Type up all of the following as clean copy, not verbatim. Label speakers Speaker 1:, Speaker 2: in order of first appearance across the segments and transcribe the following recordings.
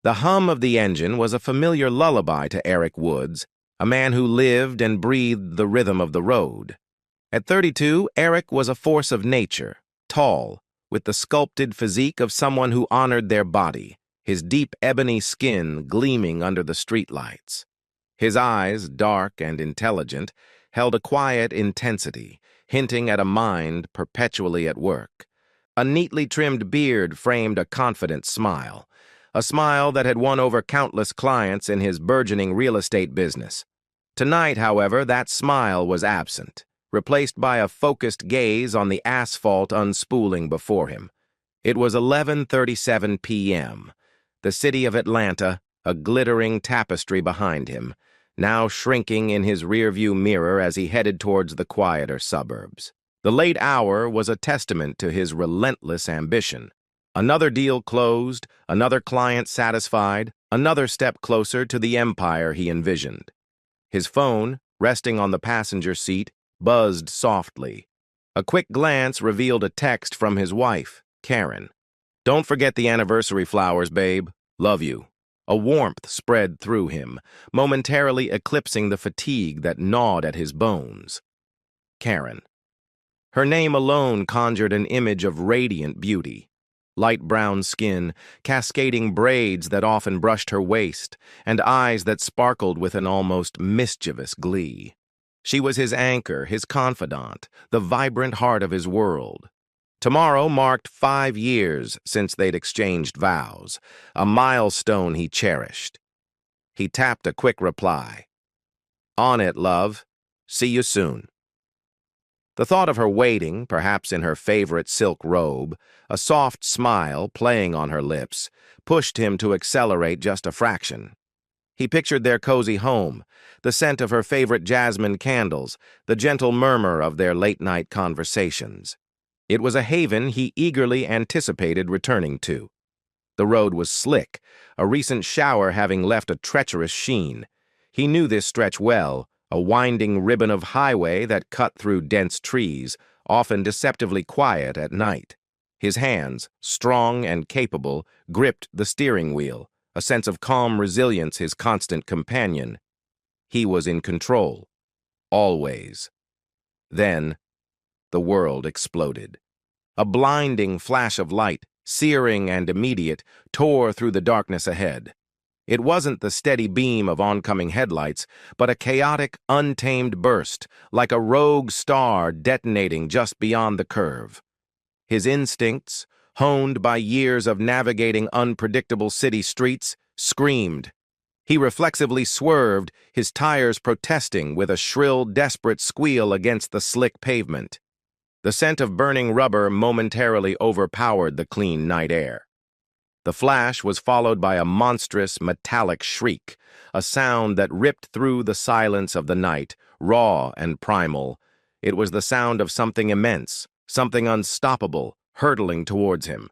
Speaker 1: The hum of the engine was a familiar lullaby to Eric Woods, a man who lived and breathed the rhythm of the road. At 32, Eric was a force of nature, tall, with the sculpted physique of someone who honored their body, his deep ebony skin gleaming under the streetlights. His eyes, dark and intelligent, held a quiet intensity, hinting at a mind perpetually at work. A neatly trimmed beard framed a confident smile, a smile that had won over countless clients in his burgeoning real estate business. Tonight, however, that smile was absent, replaced by a focused gaze on the asphalt unspooling before him. It was 11:37 p.m. The city of Atlanta, a glittering tapestry behind him, now shrinking in his rearview mirror as he headed towards the quieter suburbs. The late hour was a testament to his relentless ambition. Another deal closed, another client satisfied, another step closer to the empire he envisioned. His phone, resting on the passenger seat, buzzed softly. A quick glance revealed a text from his wife, Karen. "Don't forget the anniversary flowers, babe. Love you." A warmth spread through him, momentarily eclipsing the fatigue that gnawed at his bones. Karen. Her name alone conjured an image of radiant beauty. Light brown skin, cascading braids that often brushed her waist, and eyes that sparkled with an almost mischievous glee. She was his anchor, his confidant, the vibrant heart of his world. Tomorrow marked 5 years since they'd exchanged vows, a milestone he cherished. He tapped a quick reply. "On it, love. See you soon." The thought of her waiting, perhaps in her favorite silk robe, a soft smile playing on her lips, pushed him to accelerate just a fraction. He pictured their cozy home, the scent of her favorite jasmine candles, the gentle murmur of their late-night conversations. It was a haven he eagerly anticipated returning to. The road was slick, a recent shower having left a treacherous sheen. He knew this stretch well, a winding ribbon of highway that cut through dense trees, often deceptively quiet at night. His hands, strong and capable, gripped the steering wheel, a sense of calm resilience his constant companion. He was in control. Always. Then, the world exploded. A blinding flash of light, searing and immediate, tore through the darkness ahead. It wasn't the steady beam of oncoming headlights, but a chaotic, untamed burst, like a rogue star detonating just beyond the curve. His instincts, honed by years of navigating unpredictable city streets, screamed. He reflexively swerved, his tires protesting with a shrill, desperate squeal against the slick pavement. The scent of burning rubber momentarily overpowered the clean night air. The flash was followed by a monstrous, metallic shriek, a sound that ripped through the silence of the night, raw and primal. It was the sound of something immense, something unstoppable, hurtling towards him.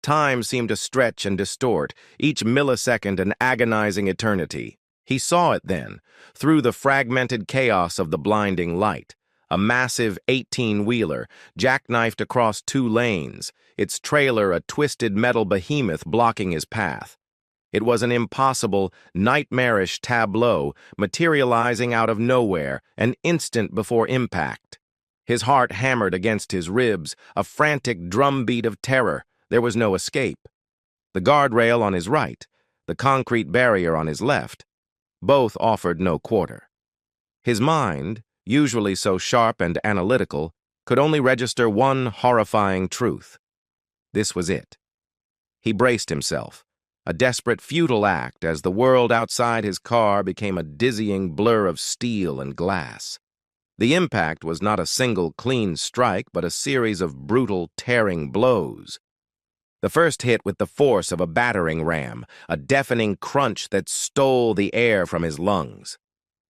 Speaker 1: Time seemed to stretch and distort, each millisecond an agonizing eternity. He saw it then, through the fragmented chaos of the blinding light. A massive 18-wheeler, jackknifed across 2 lanes, its trailer a twisted metal behemoth blocking his path. It was an impossible, nightmarish tableau materializing out of nowhere, an instant before impact. His heart hammered against his ribs, a frantic drumbeat of terror. There was no escape. The guardrail on his right, the concrete barrier on his left, both offered no quarter. His mind, usually so sharp and analytical, could only register one horrifying truth. This was it. He braced himself, a desperate, futile act as the world outside his car became a dizzying blur of steel and glass. The impact was not a single clean strike, but a series of brutal, tearing blows. The first hit with the force of a battering ram, a deafening crunch that stole the air from his lungs.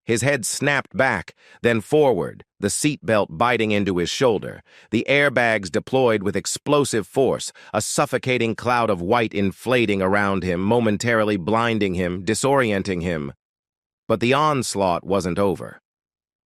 Speaker 1: His head snapped back, then forward, the seatbelt biting into his shoulder, the airbags deployed with explosive force, a suffocating cloud of white inflating around him, momentarily blinding him, disorienting him. But the onslaught wasn't over.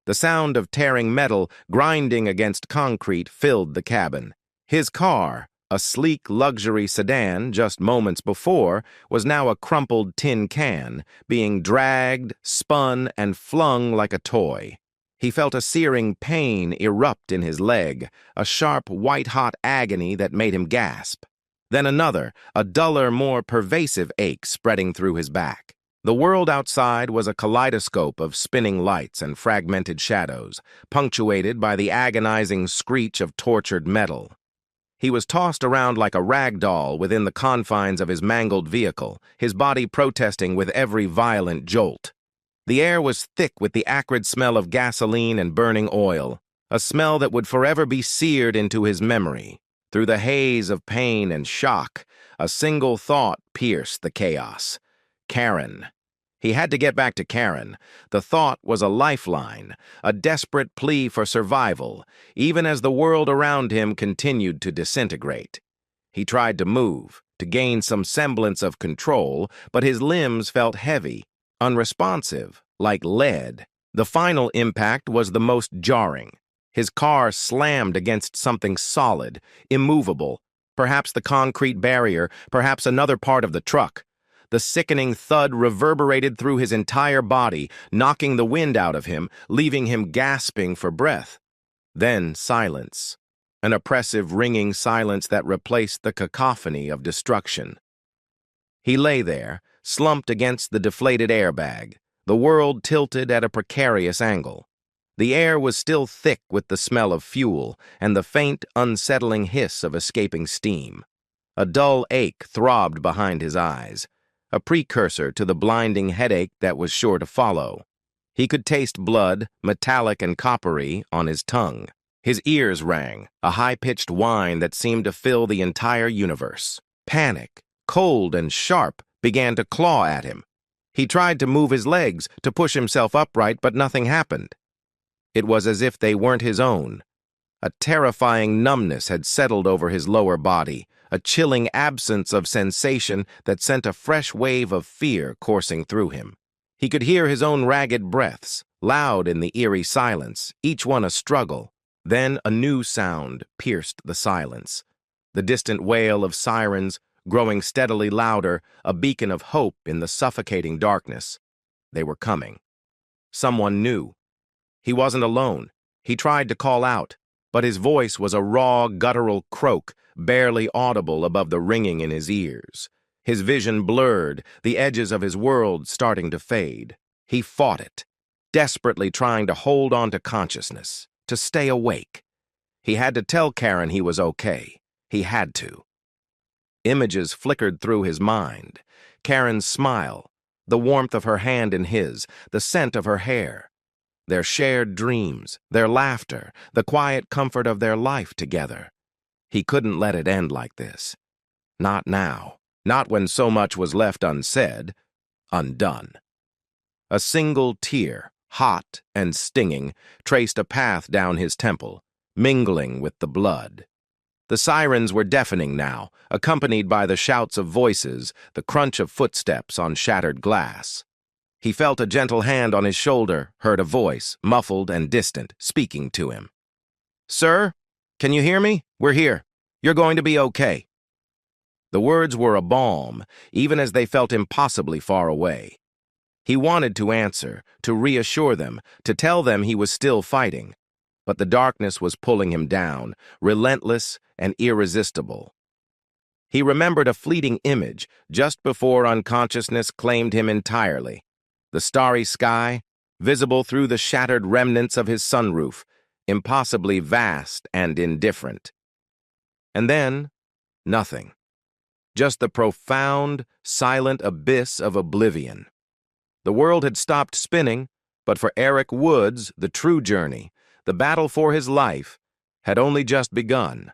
Speaker 1: The sound of tearing metal grinding against concrete filled the cabin. His car, A sleek luxury sedan just moments before was now a crumpled tin can, being dragged, spun, and flung like a toy. He felt a searing pain erupt in his leg, a sharp, white-hot agony that made him gasp. Then another, a duller, more pervasive ache spreading through his back. The world outside was a kaleidoscope of spinning lights and fragmented shadows, punctuated by the agonizing screech of tortured metal. He was tossed around like a rag doll within the confines of his mangled vehicle, his body protesting with every violent jolt. The air was thick with the acrid smell of gasoline and burning oil, a smell that would forever be seared into his memory. Through the haze of pain and shock, a single thought pierced the chaos. Karen. He had to get back to Karen. The thought was a lifeline, a desperate plea for survival, even as the world around him continued to disintegrate. He tried to move, to gain some semblance of control, but his limbs felt heavy, unresponsive, like lead. The final impact was the most jarring. His car slammed against something solid, immovable, perhaps the concrete barrier, perhaps another part of the truck. The sickening thud reverberated through his entire body, knocking the wind out of him, leaving him gasping for breath. Then silence, an oppressive, ringing silence that replaced the cacophony of destruction. He lay there, slumped against the deflated airbag, the world tilted at a precarious angle. The air was still thick with the smell of fuel and the faint, unsettling hiss of escaping steam. A dull ache throbbed behind his eyes, a precursor to the blinding headache that was sure to follow. He could taste blood, metallic and coppery, on his tongue. His ears rang, a high-pitched whine that seemed to fill the entire universe. Panic, cold and sharp, began to claw at him. He tried to move his legs, to push himself upright, but nothing happened. It was as if they weren't his own. A terrifying numbness had settled over his lower body, a chilling absence of sensation that sent a fresh wave of fear coursing through him. He could hear his own ragged breaths, loud in the eerie silence, each one a struggle. Then a new sound pierced the silence. The distant wail of sirens, growing steadily louder, a beacon of hope in the suffocating darkness. They were coming. Someone knew. He wasn't alone. He tried to call out, but his voice was a raw, guttural croak, barely audible above the ringing in his ears. His vision blurred, the edges of his world starting to fade. He fought it, desperately trying to hold on to consciousness, to stay awake. He had to tell Karen he was okay. He had to. Images flickered through his mind. Karen's smile, the warmth of her hand in his, the scent of her hair. Their shared dreams, their laughter, the quiet comfort of their life together. He couldn't let it end like this. Not now. Not when so much was left unsaid, undone. A single tear, hot and stinging, traced a path down his temple, mingling with the blood. The sirens were deafening now, accompanied by the shouts of voices, the crunch of footsteps on shattered glass. He felt a gentle hand on his shoulder, heard a voice, muffled and distant, speaking to him. "Sir, can you hear me? We're here. You're going to be okay." The words were a balm, even as they felt impossibly far away. He wanted to answer, to reassure them, to tell them he was still fighting. But the darkness was pulling him down, relentless and irresistible. He remembered a fleeting image just before unconsciousness claimed him entirely. The starry sky, visible through the shattered remnants of his sunroof, impossibly vast and indifferent. And then, nothing. Just the profound, silent abyss of oblivion. The world had stopped spinning, but for Eric Woods, the true journey, the battle for his life, had only just begun.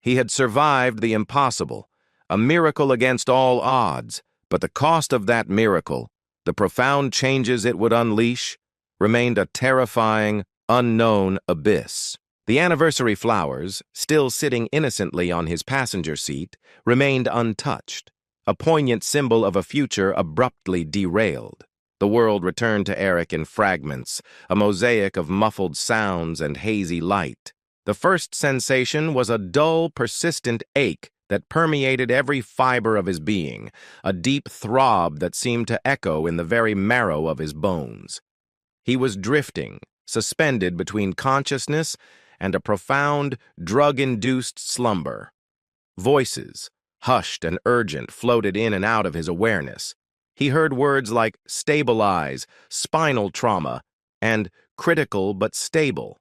Speaker 1: He had survived the impossible, a miracle against all odds, but the cost of that miracle, the profound changes it would unleash, remained a terrifying, unknown abyss. The anniversary flowers, still sitting innocently on his passenger seat, remained untouched, a poignant symbol of a future abruptly derailed. The world returned to Eric in fragments, a mosaic of muffled sounds and hazy light. The first sensation was a dull, persistent ache that permeated every fiber of his being, a deep throb that seemed to echo in the very marrow of his bones. He was drifting, suspended between consciousness and a profound, drug-induced slumber. Voices, hushed and urgent, floated in and out of his awareness. He heard words like stabilize, spinal trauma, and critical but stable.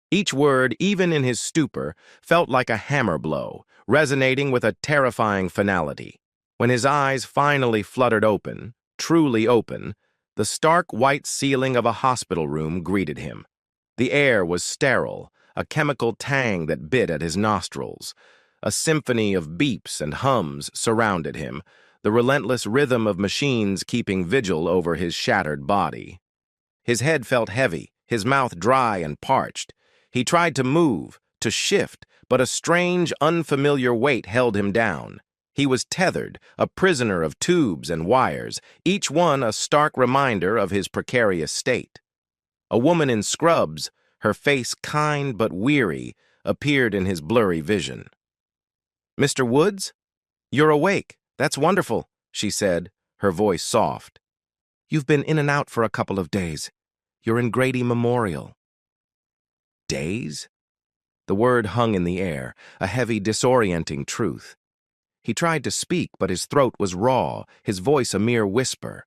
Speaker 1: Each word, even in his stupor, felt like a hammer blow, resonating with a terrifying finality. When his eyes finally fluttered open, truly open, the stark white ceiling of a hospital room greeted him. The air was sterile, a chemical tang that bit at his nostrils. A symphony of beeps and hums surrounded him, the relentless rhythm of machines keeping vigil over his shattered body. His head felt heavy, his mouth dry and parched. He tried to move, to shift, but a strange, unfamiliar weight held him down. He was tethered, a prisoner of tubes and wires, each one a stark reminder of his precarious state. A woman in scrubs, her face kind but weary, appeared in his blurry vision. "Mr. Woods? You're awake. That's wonderful," she said, her voice soft. "You've been in and out for a couple of days. You're in Grady Memorial." Days? The word hung in the air, a heavy, disorienting truth. He tried to speak, but his throat was raw, his voice a mere whisper.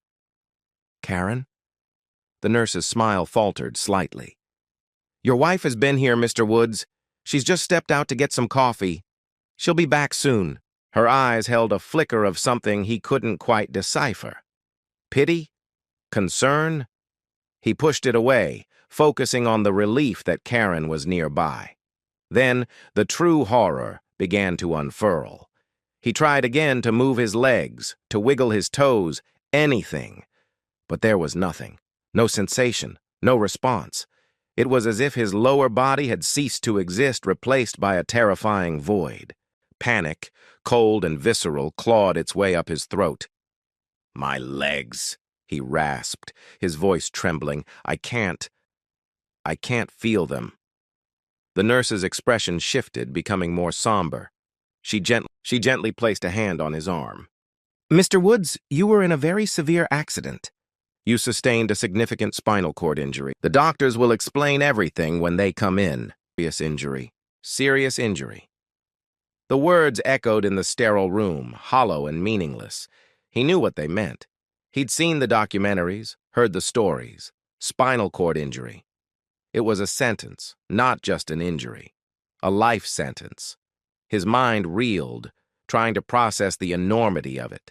Speaker 1: "Karen?" The nurse's smile faltered slightly. "Your wife has been here, Mr. Woods. She's just stepped out to get some coffee. She'll be back soon." Her eyes held a flicker of something he couldn't quite decipher. Pity? Concern? He pushed it away, focusing on the relief that Karen was nearby. Then the true horror began to unfurl. He tried again to move his legs, to wiggle his toes, anything. But there was nothing. No sensation, no response. It was as if his lower body had ceased to exist, replaced by a terrifying void. Panic, cold and visceral, clawed its way up his throat. "My legs," he rasped, his voice trembling. I can't feel them." The nurse's expression shifted, becoming more somber. She gently placed a hand on his arm. "Mr. Woods, you were in a very severe accident. You sustained a significant spinal cord injury. The doctors will explain everything when they come in. Serious injury." The words echoed in the sterile room, hollow and meaningless. He knew what they meant. He'd seen the documentaries, heard the stories. Spinal cord injury. It was a sentence, not just an injury. A life sentence. His mind reeled, trying to process the enormity of it.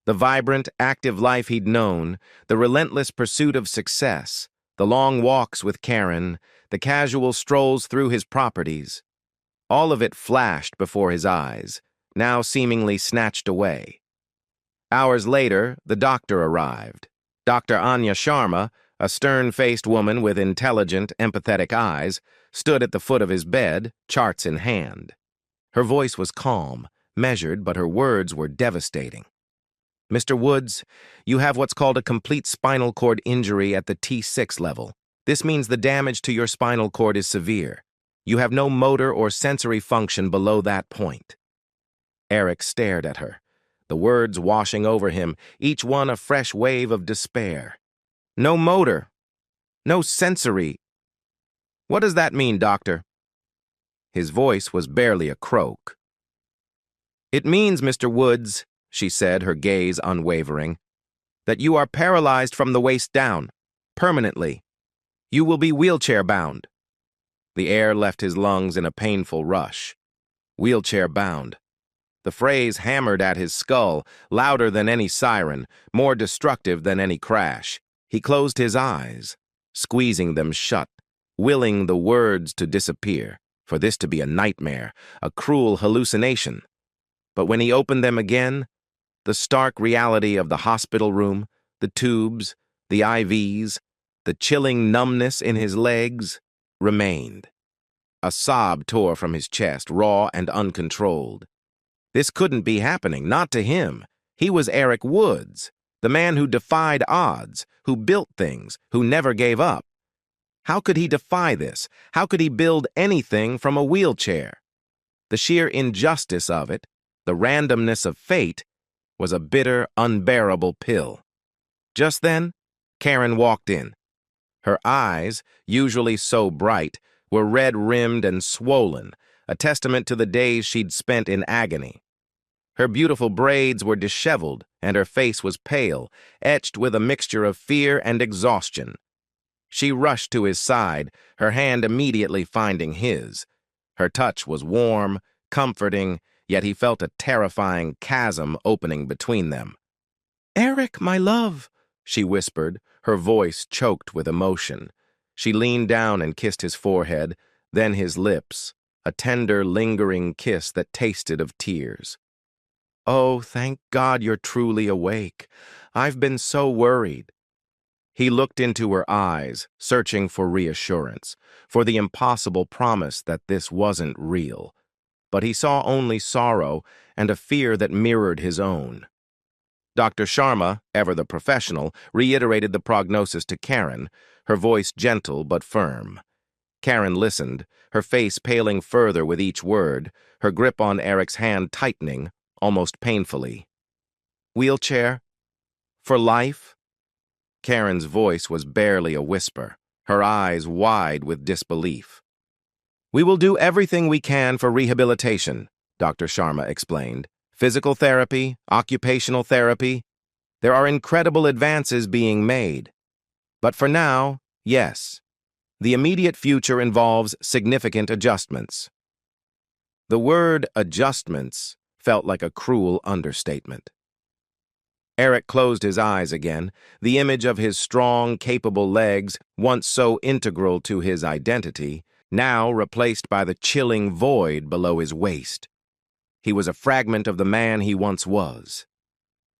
Speaker 1: The vibrant, active life he'd known, the relentless pursuit of success, the long walks with Karen, the casual strolls through his properties. All of it flashed before his eyes, now seemingly snatched away. Hours later, the doctor arrived. Dr. Anya Sharma, a stern-faced woman with intelligent, empathetic eyes, stood at the foot of his bed, charts in hand. Her voice was calm, measured, but her words were devastating. "Mr. Woods, you have what's called a complete spinal cord injury at the T6 level. This means the damage to your spinal cord is severe. You have no motor or sensory function below that point." Eric stared at her, the words washing over him, each one a fresh wave of despair. "No motor. No sensory. What does that mean, doctor?" His voice was barely a croak. "It means, Mr. Woods," she said, her gaze unwavering, "that you are paralyzed from the waist down, permanently. You will be wheelchair-bound." The air left his lungs in a painful rush. Wheelchair-bound. The phrase hammered at his skull, louder than any siren, more destructive than any crash. He closed his eyes, squeezing them shut, willing the words to disappear, for this to be a nightmare, a cruel hallucination. But when he opened them again, the stark reality of the hospital room, the tubes, the IVs, the chilling numbness in his legs, remained. A sob tore from his chest, raw and uncontrolled. This couldn't be happening, not to him. He was Eric Woods, the man who defied odds, who built things, who never gave up. How could he defy this? How could he build anything from a wheelchair? The sheer injustice of it, the randomness of fate, was a bitter, unbearable pill. Just then, Karen walked in. Her eyes, usually so bright, were red-rimmed and swollen, a testament to the days she'd spent in agony. Her beautiful braids were disheveled, and her face was pale, etched with a mixture of fear and exhaustion. She rushed to his side, her hand immediately finding his. Her touch was warm, comforting, yet he felt a terrifying chasm opening between them. "Eric, my love," she whispered, her voice choked with emotion. She leaned down and kissed his forehead, then his lips, a tender, lingering kiss that tasted of tears. "Oh, thank God you're truly awake. I've been so worried." He looked into her eyes, searching for reassurance, for the impossible promise that this wasn't real. But he saw only sorrow and a fear that mirrored his own. Dr. Sharma, ever the professional, reiterated the prognosis to Karen, her voice gentle but firm. Karen listened, her face paling further with each word, her grip on Eric's hand tightening, almost painfully. "Wheelchair? For life?" Karen's voice was barely a whisper, her eyes wide with disbelief. "We will do everything we can for rehabilitation," Dr. Sharma explained. "Physical therapy, occupational therapy. There are incredible advances being made. But for now, yes, the immediate future involves significant adjustments." The word adjustments felt like a cruel understatement. Eric closed his eyes again, the image of his strong, capable legs, once so integral to his identity, now replaced by the chilling void below his waist. He was a fragment of the man he once was.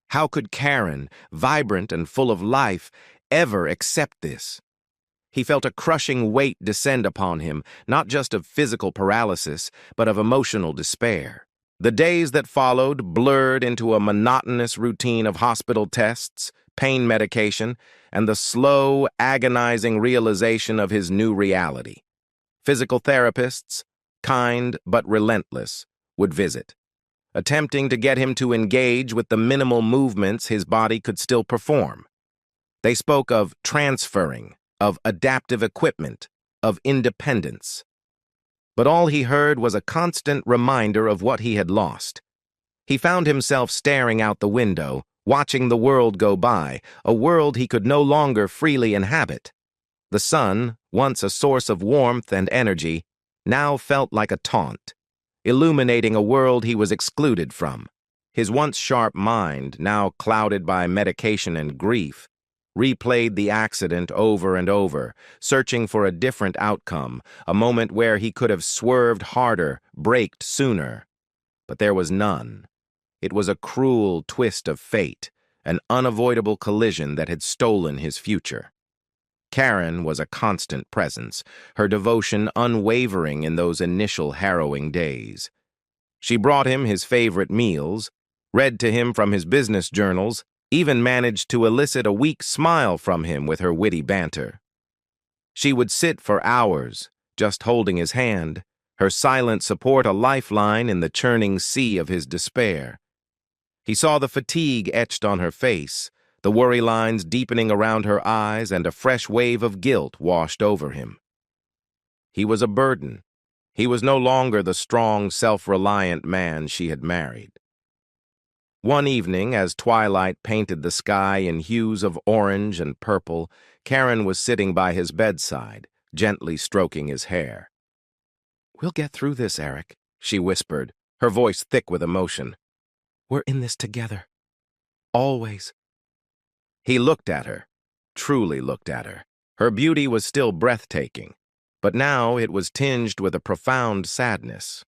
Speaker 1: How could Karen, vibrant and full of life, ever accept this? He felt a crushing weight descend upon him, not just of physical paralysis, but of emotional despair. The days that followed blurred into a monotonous routine of hospital tests, pain medication, and the slow, agonizing realization of his new reality. Physical therapists, kind but relentless, would visit, attempting to get him to engage with the minimal movements his body could still perform. They spoke of transferring, of adaptive equipment, of independence. But all he heard was a constant reminder of what he had lost. He found himself staring out the window, watching the world go by, a world he could no longer freely inhabit. The sun, once a source of warmth and energy, now felt like a taunt, illuminating a world he was excluded from. His once sharp mind, now clouded by medication and grief, replayed the accident over and over, searching for a different outcome, a moment where he could have swerved harder, braked sooner. But there was none. It was a cruel twist of fate, an unavoidable collision that had stolen his future. Karen was a constant presence, her devotion unwavering in those initial harrowing days. She brought him his favorite meals, read to him from his business journals, even managed to elicit a weak smile from him with her witty banter. She would sit for hours, just holding his hand, her silent support a lifeline in the churning sea of his despair. He saw the fatigue etched on her face, the worry lines deepening around her eyes, and a fresh wave of guilt washed over him. He was a burden. He was no longer the strong, self-reliant man she had married. One evening, as twilight painted the sky in hues of orange and purple, Karen was sitting by his bedside, gently stroking his hair. "We'll get through this, Eric," she whispered, her voice thick with emotion. "We're in this together. Always." He looked at her, truly looked at her. Her beauty was still breathtaking, but now it was tinged with a profound sadness.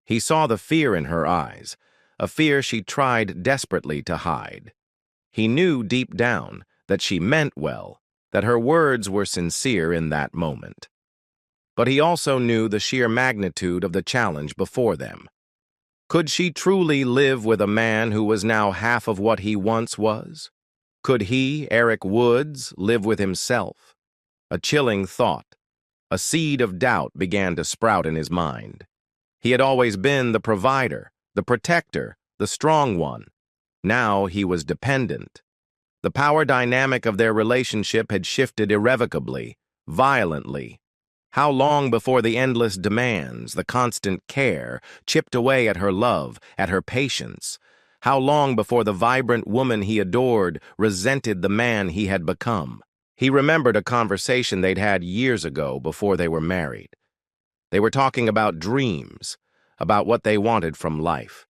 Speaker 1: He saw the fear in her eyes, a fear she tried desperately to hide. He knew deep down that she meant well, that her words were sincere in that moment. But he also knew the sheer magnitude of the challenge before them. Could she truly live with a man who was now half of what he once was? Could he, Eric Woods, live with himself? A chilling thought, A seed of doubt began to sprout in his mind. He had always been the provider, the protector, the strong one. Now he was dependent. The power dynamic of their relationship had shifted irrevocably, violently. How long before the endless demands, the constant care, chipped away at her love, at her patience? How long before the vibrant woman he adored resented the man he had become? He remembered a conversation they'd had years ago before they were married. They were talking about dreams, about what they wanted from life.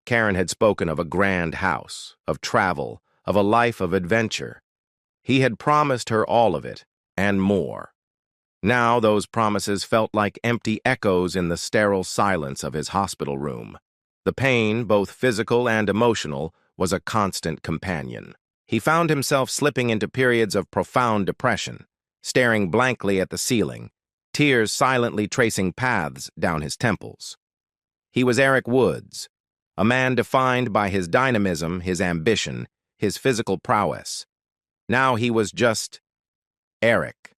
Speaker 1: Karen had spoken of a grand house, of travel, of a life of adventure. He had promised her all of it, and more. Now those promises felt like empty echoes in the sterile silence of his hospital room. The pain, both physical and emotional, was a constant companion. He found himself slipping into periods of profound depression, staring blankly at the ceiling, tears silently tracing paths down his temples. He was Eric Woods, a man defined by his dynamism, his ambition, his physical prowess. Now he was just Eric,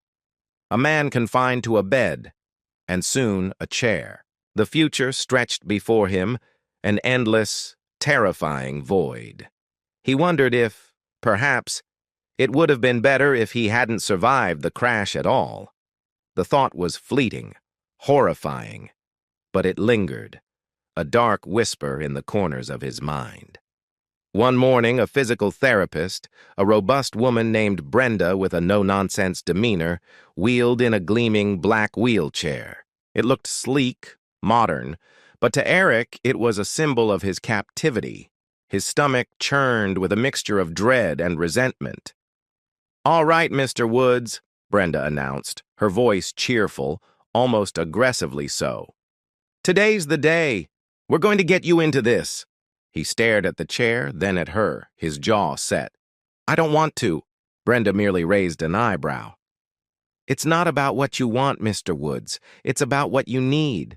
Speaker 1: a man confined to a bed, and soon a chair. The future stretched before him, an endless, terrifying void. He wondered if, perhaps, it would have been better if he hadn't survived the crash at all. The thought was fleeting, horrifying, but it lingered, a dark whisper in the corners of his mind. One morning, a physical therapist, a robust woman named Brenda with a no-nonsense demeanor, wheeled in a gleaming black wheelchair. It looked sleek, modern, but to Eric it was a symbol of his captivity. His stomach churned with a mixture of dread and resentment. "All right, Mr. Woods," Brenda announced, her voice cheerful, almost aggressively so. "Today's the day. We're going to get you into this." He stared at the chair, then at her, his jaw set. "I don't want to." Brenda merely raised an eyebrow. "It's not about what you want, Mr. Woods. It's about what you need.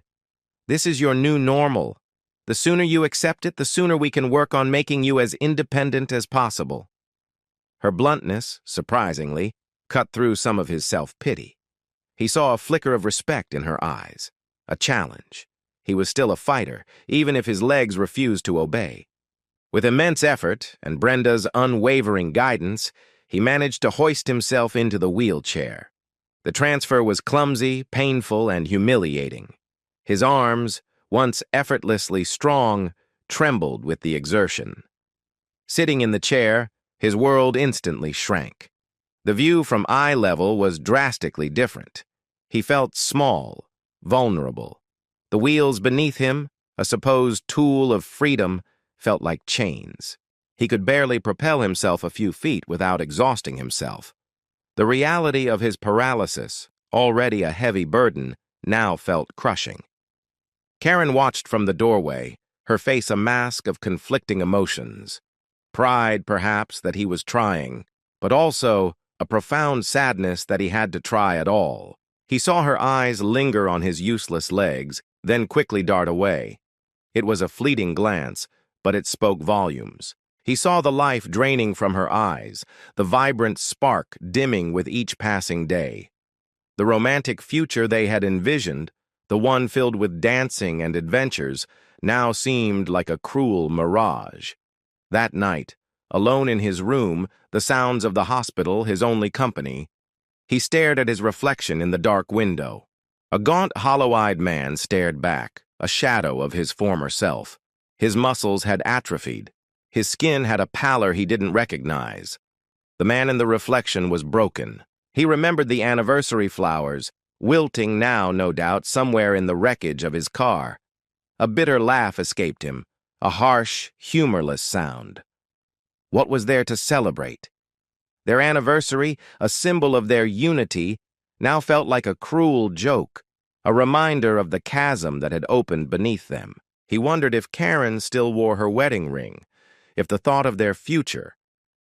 Speaker 1: This is your new normal. The sooner you accept it, the sooner we can work on making you as independent as possible." Her bluntness, surprisingly, cut through some of his self-pity. He saw a flicker of respect in her eyes, a challenge. He was still a fighter, even if his legs refused to obey. With immense effort and Brenda's unwavering guidance, he managed to hoist himself into the wheelchair. The transfer was clumsy, painful, and humiliating. His arms, once effortlessly strong, trembled with the exertion. Sitting in the chair, his world instantly shrank. The view from eye level was drastically different. He felt small, vulnerable. The wheels beneath him, a supposed tool of freedom, felt like chains. He could barely propel himself a few feet without exhausting himself. The reality of his paralysis, already a heavy burden, now felt crushing. Karen watched from the doorway, her face a mask of conflicting emotions. Pride, perhaps, that he was trying, but also a profound sadness that he had to try at all. He saw her eyes linger on his useless legs, then quickly dart away. It was a fleeting glance, but it spoke volumes. He saw the life draining from her eyes, the vibrant spark dimming with each passing day. The romantic future they had envisioned, the one filled with dancing and adventures, now seemed like a cruel mirage. That night, alone in his room, the sounds of the hospital his only company, he stared at his reflection in the dark window. A gaunt, hollow-eyed man stared back, a shadow of his former self. His muscles had atrophied. His skin had a pallor he didn't recognize. The man in the reflection was broken. He remembered the anniversary flowers, wilting now, no doubt, somewhere in the wreckage of his car. A bitter laugh escaped him, a harsh, humorless sound. What was there to celebrate? Their anniversary, a symbol of their unity, now felt like a cruel joke, a reminder of the chasm that had opened beneath them. He wondered if Karen still wore her wedding ring, if the thought of their future,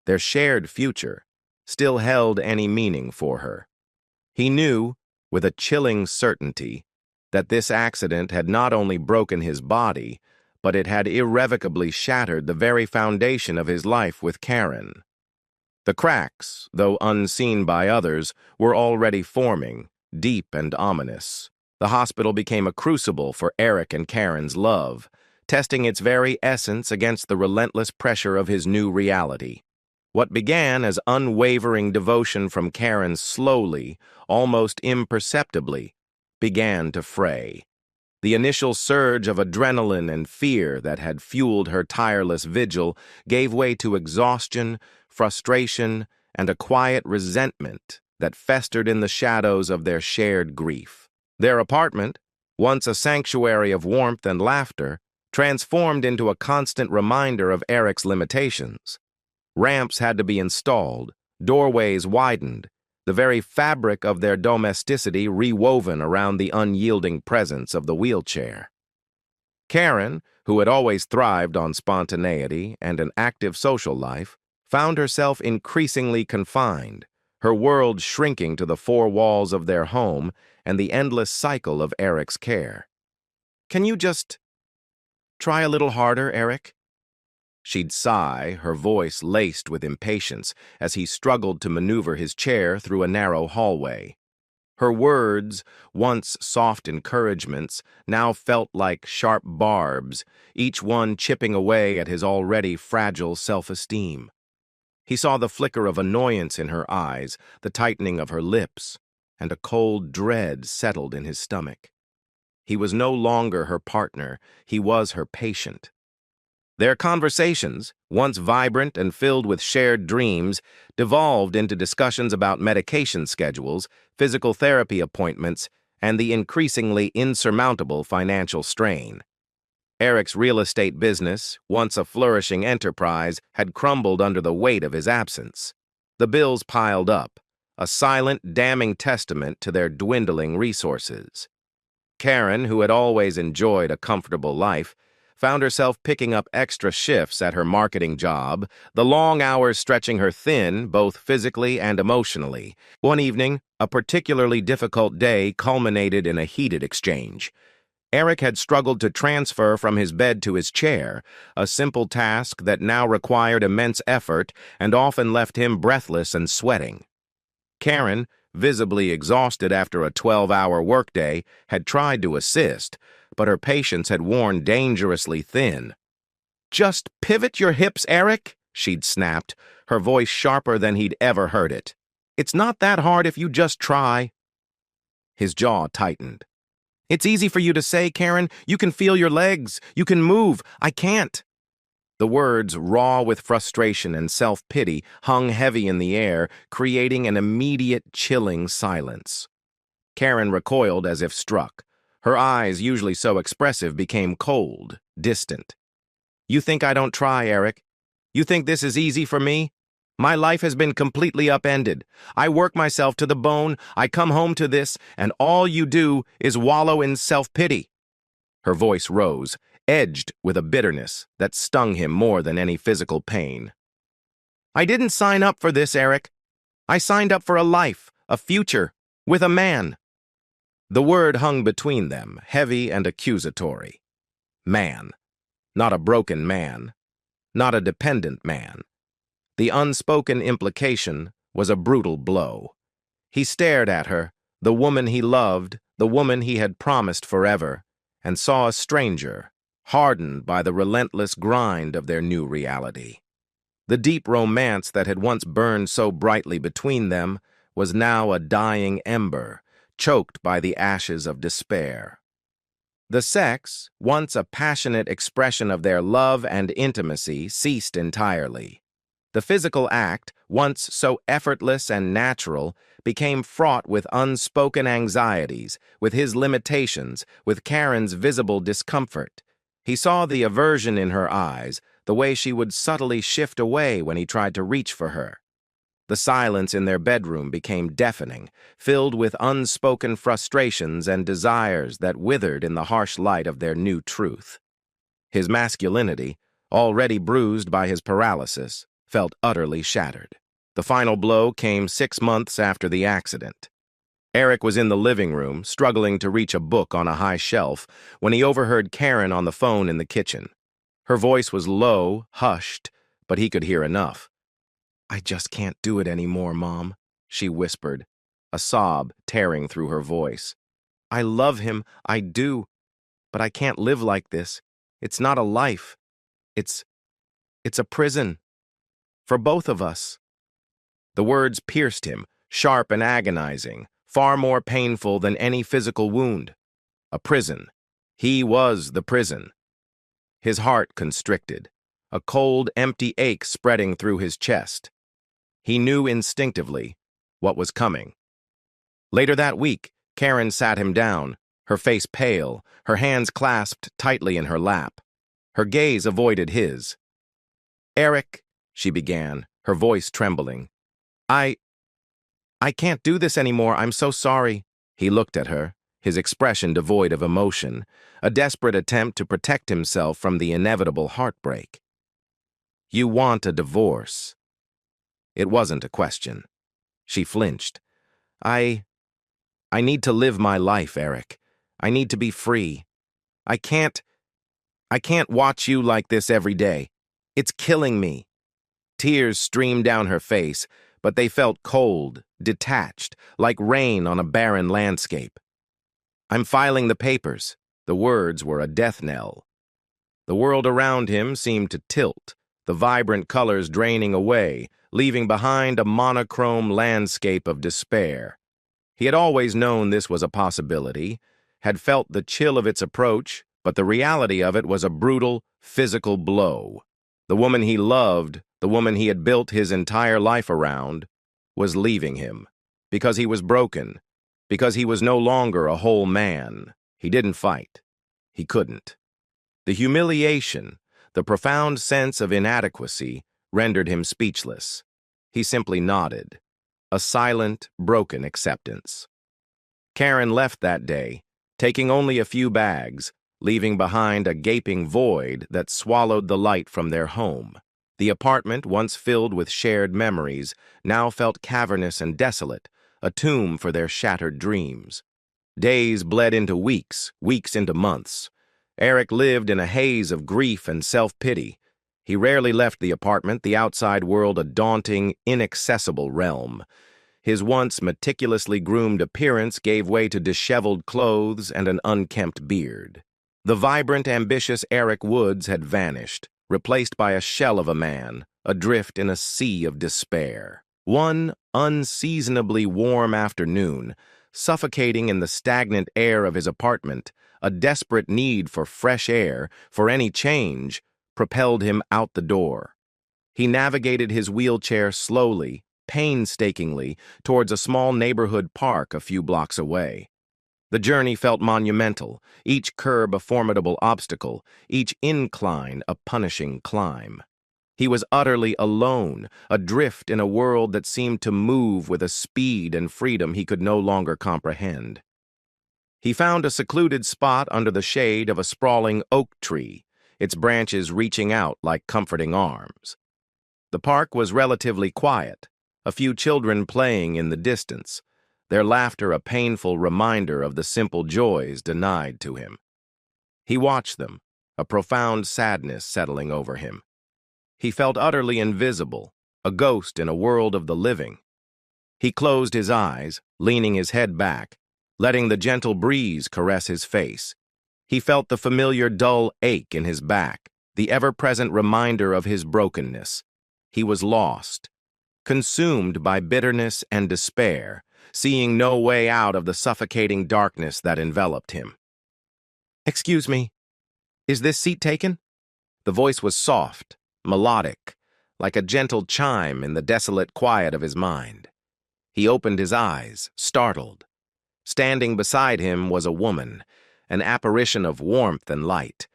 Speaker 1: their shared future, still held any meaning for her. He knew, with a chilling certainty, that this accident had not only broken his body, but it had irrevocably shattered the very foundation of his life with Karen. The cracks, though unseen by others, were already forming, deep and ominous. The hospital became a crucible for Eric and Karen's love, testing its very essence against the relentless pressure of his new reality. What began as unwavering devotion from Karen slowly, almost imperceptibly, began to fray. The initial surge of adrenaline and fear that had fueled her tireless vigil gave way to exhaustion, frustration, and a quiet resentment that festered in the shadows of their shared grief. Their apartment, once a sanctuary of warmth and laughter, transformed into a constant reminder of Eric's limitations. Ramps had to be installed, doorways widened, the very fabric of their domesticity rewoven around the unyielding presence of the wheelchair. Karen, who had always thrived on spontaneity and an active social life, found herself increasingly confined, her world shrinking to the four walls of their home and the endless cycle of Eric's care. "Can you just try a little harder, Eric?" She'd sigh, her voice laced with impatience, as he struggled to maneuver his chair through a narrow hallway. Her words, once soft encouragements, now felt like sharp barbs, each one chipping away at his already fragile self-esteem. He saw the flicker of annoyance in her eyes, the tightening of her lips, and a cold dread settled in his stomach. He was no longer her partner, he was her patient. Their conversations, once vibrant and filled with shared dreams, devolved into discussions about medication schedules, physical therapy appointments, and the increasingly insurmountable financial strain. Eric's real estate business, once a flourishing enterprise, had crumbled under the weight of his absence. The bills piled up, a silent, damning testament to their dwindling resources. Karen, who had always enjoyed a comfortable life, found herself picking up extra shifts at her marketing job, the long hours stretching her thin, both physically and emotionally. One evening, a particularly difficult day culminated in a heated exchange. Eric had struggled to transfer from his bed to his chair, a simple task that now required immense effort and often left him breathless and sweating. Karen, visibly exhausted after a 12-hour workday, had tried to assist, but her patience had worn dangerously thin. "Just pivot your hips, Eric," she'd snapped, her voice sharper than he'd ever heard it. "It's not that hard if you just try." His jaw tightened. "It's easy for you to say, Karen. You can feel your legs. You can move. I can't." The words, raw with frustration and self-pity, hung heavy in the air, creating an immediate, chilling silence. Karen recoiled as if struck. Her eyes, usually so expressive, became cold, distant. "You think I don't try, Eric? You think this is easy for me? My life has been completely upended. I work myself to the bone, I come home to this, and all you do is wallow in self-pity." Her voice rose, edged with a bitterness that stung him more than any physical pain. "I didn't sign up for this, Eric. I signed up for a life, a future, with a man." The word hung between them, heavy and accusatory. Man. Not a broken man. Not a dependent man. The unspoken implication was a brutal blow. He stared at her, the woman he loved, the woman he had promised forever, and saw a stranger, hardened by the relentless grind of their new reality. The deep romance that had once burned so brightly between them was now a dying ember, choked by the ashes of despair. The sex, once a passionate expression of their love and intimacy, ceased entirely. The physical act, once so effortless and natural, became fraught with unspoken anxieties, with his limitations, with Karen's visible discomfort. He saw the aversion in her eyes, the way she would subtly shift away when he tried to reach for her. The silence in their bedroom became deafening, filled with unspoken frustrations and desires that withered in the harsh light of their new truth. His masculinity, already bruised by his paralysis, felt utterly shattered. The final blow came 6 months after the accident. Eric was in the living room, struggling to reach a book on a high shelf, when he overheard Karen on the phone in the kitchen. Her voice was low, hushed, but he could hear enough. "I just can't do it anymore, Mom," she whispered. a sob tearing through her voice. I love him, I do, but I can't live like this. It's not a life. It's a prison. For both of us. The words pierced him, sharp and agonizing, far more painful than any physical wound. A prison. He was the prison. His heart constricted, a cold, empty ache spreading through his chest. He knew instinctively what was coming. Later that week, Karen sat him down, her face pale, her hands clasped tightly in her lap. Her gaze avoided his. Eric, she began, her voice trembling. I can't do this anymore, I'm so sorry. He looked at her, his expression devoid of emotion, a desperate attempt to protect himself from the inevitable heartbreak. You want a divorce. It wasn't a question. She flinched. I need to live my life, Eric. I need to be free. I can't watch you like this every day. It's killing me. Tears streamed down her face, but they felt cold, detached, like rain on a barren landscape. I'm filing the papers. The words were a death knell. The world around him seemed to tilt, the vibrant colors draining away, leaving behind a monochrome landscape of despair. He had always known this was a possibility, had felt the chill of its approach, but the reality of it was a brutal, physical blow. The woman he loved, the woman he had built his entire life around, was leaving him, because he was broken, because he was no longer a whole man. He didn't fight. He couldn't. The humiliation, the profound sense of inadequacy, rendered him speechless. He simply nodded, a silent, broken acceptance. Karen left that day, taking only a few bags, leaving behind a gaping void that swallowed the light from their home. The apartment, once filled with shared memories, now felt cavernous and desolate, a tomb for their shattered dreams. Days bled into weeks, weeks into months. Eric lived in a haze of grief and self-pity. He rarely left the apartment, the outside world a daunting, inaccessible realm. His once meticulously groomed appearance gave way to disheveled clothes and an unkempt beard. The vibrant, ambitious Eric Woods had vanished, replaced by a shell of a man, adrift in a sea of despair. One unseasonably warm afternoon, suffocating in the stagnant air of his apartment, a desperate need for fresh air, for any change, propelled him out the door. He navigated his wheelchair slowly, painstakingly, towards a small neighborhood park a few blocks away. The journey felt monumental, each curb a formidable obstacle, each incline a punishing climb. He was utterly alone, adrift in a world that seemed to move with a speed and freedom he could no longer comprehend. He found a secluded spot under the shade of a sprawling oak tree, its branches reaching out like comforting arms. The park was relatively quiet, a few children playing in the distance, their laughter a painful reminder of the simple joys denied to him. He watched them, a profound sadness settling over him. He felt utterly invisible, a ghost in a world of the living. He closed his eyes, leaning his head back, letting the gentle breeze caress his face. He felt the familiar dull ache in his back, the ever-present reminder of his brokenness. He was lost, consumed by bitterness and despair, seeing no way out of the suffocating darkness that enveloped him. "Excuse me, is this seat taken?" The voice was soft, melodic, like a gentle chime in the desolate quiet of his mind. He opened his eyes, startled. Standing beside him was a woman, an apparition of warmth and light.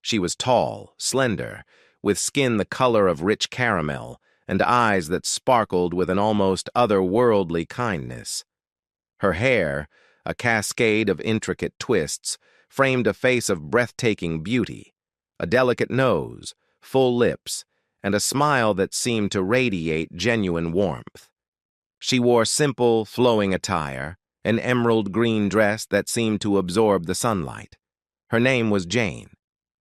Speaker 1: She was tall, slender, with skin the color of rich caramel, and eyes that sparkled with an almost otherworldly kindness. Her hair, a cascade of intricate twists, framed a face of breathtaking beauty, a delicate nose, full lips, and a smile that seemed to radiate genuine warmth. She wore simple, flowing attire, an emerald green dress that seemed to absorb the sunlight. Her name was Jane.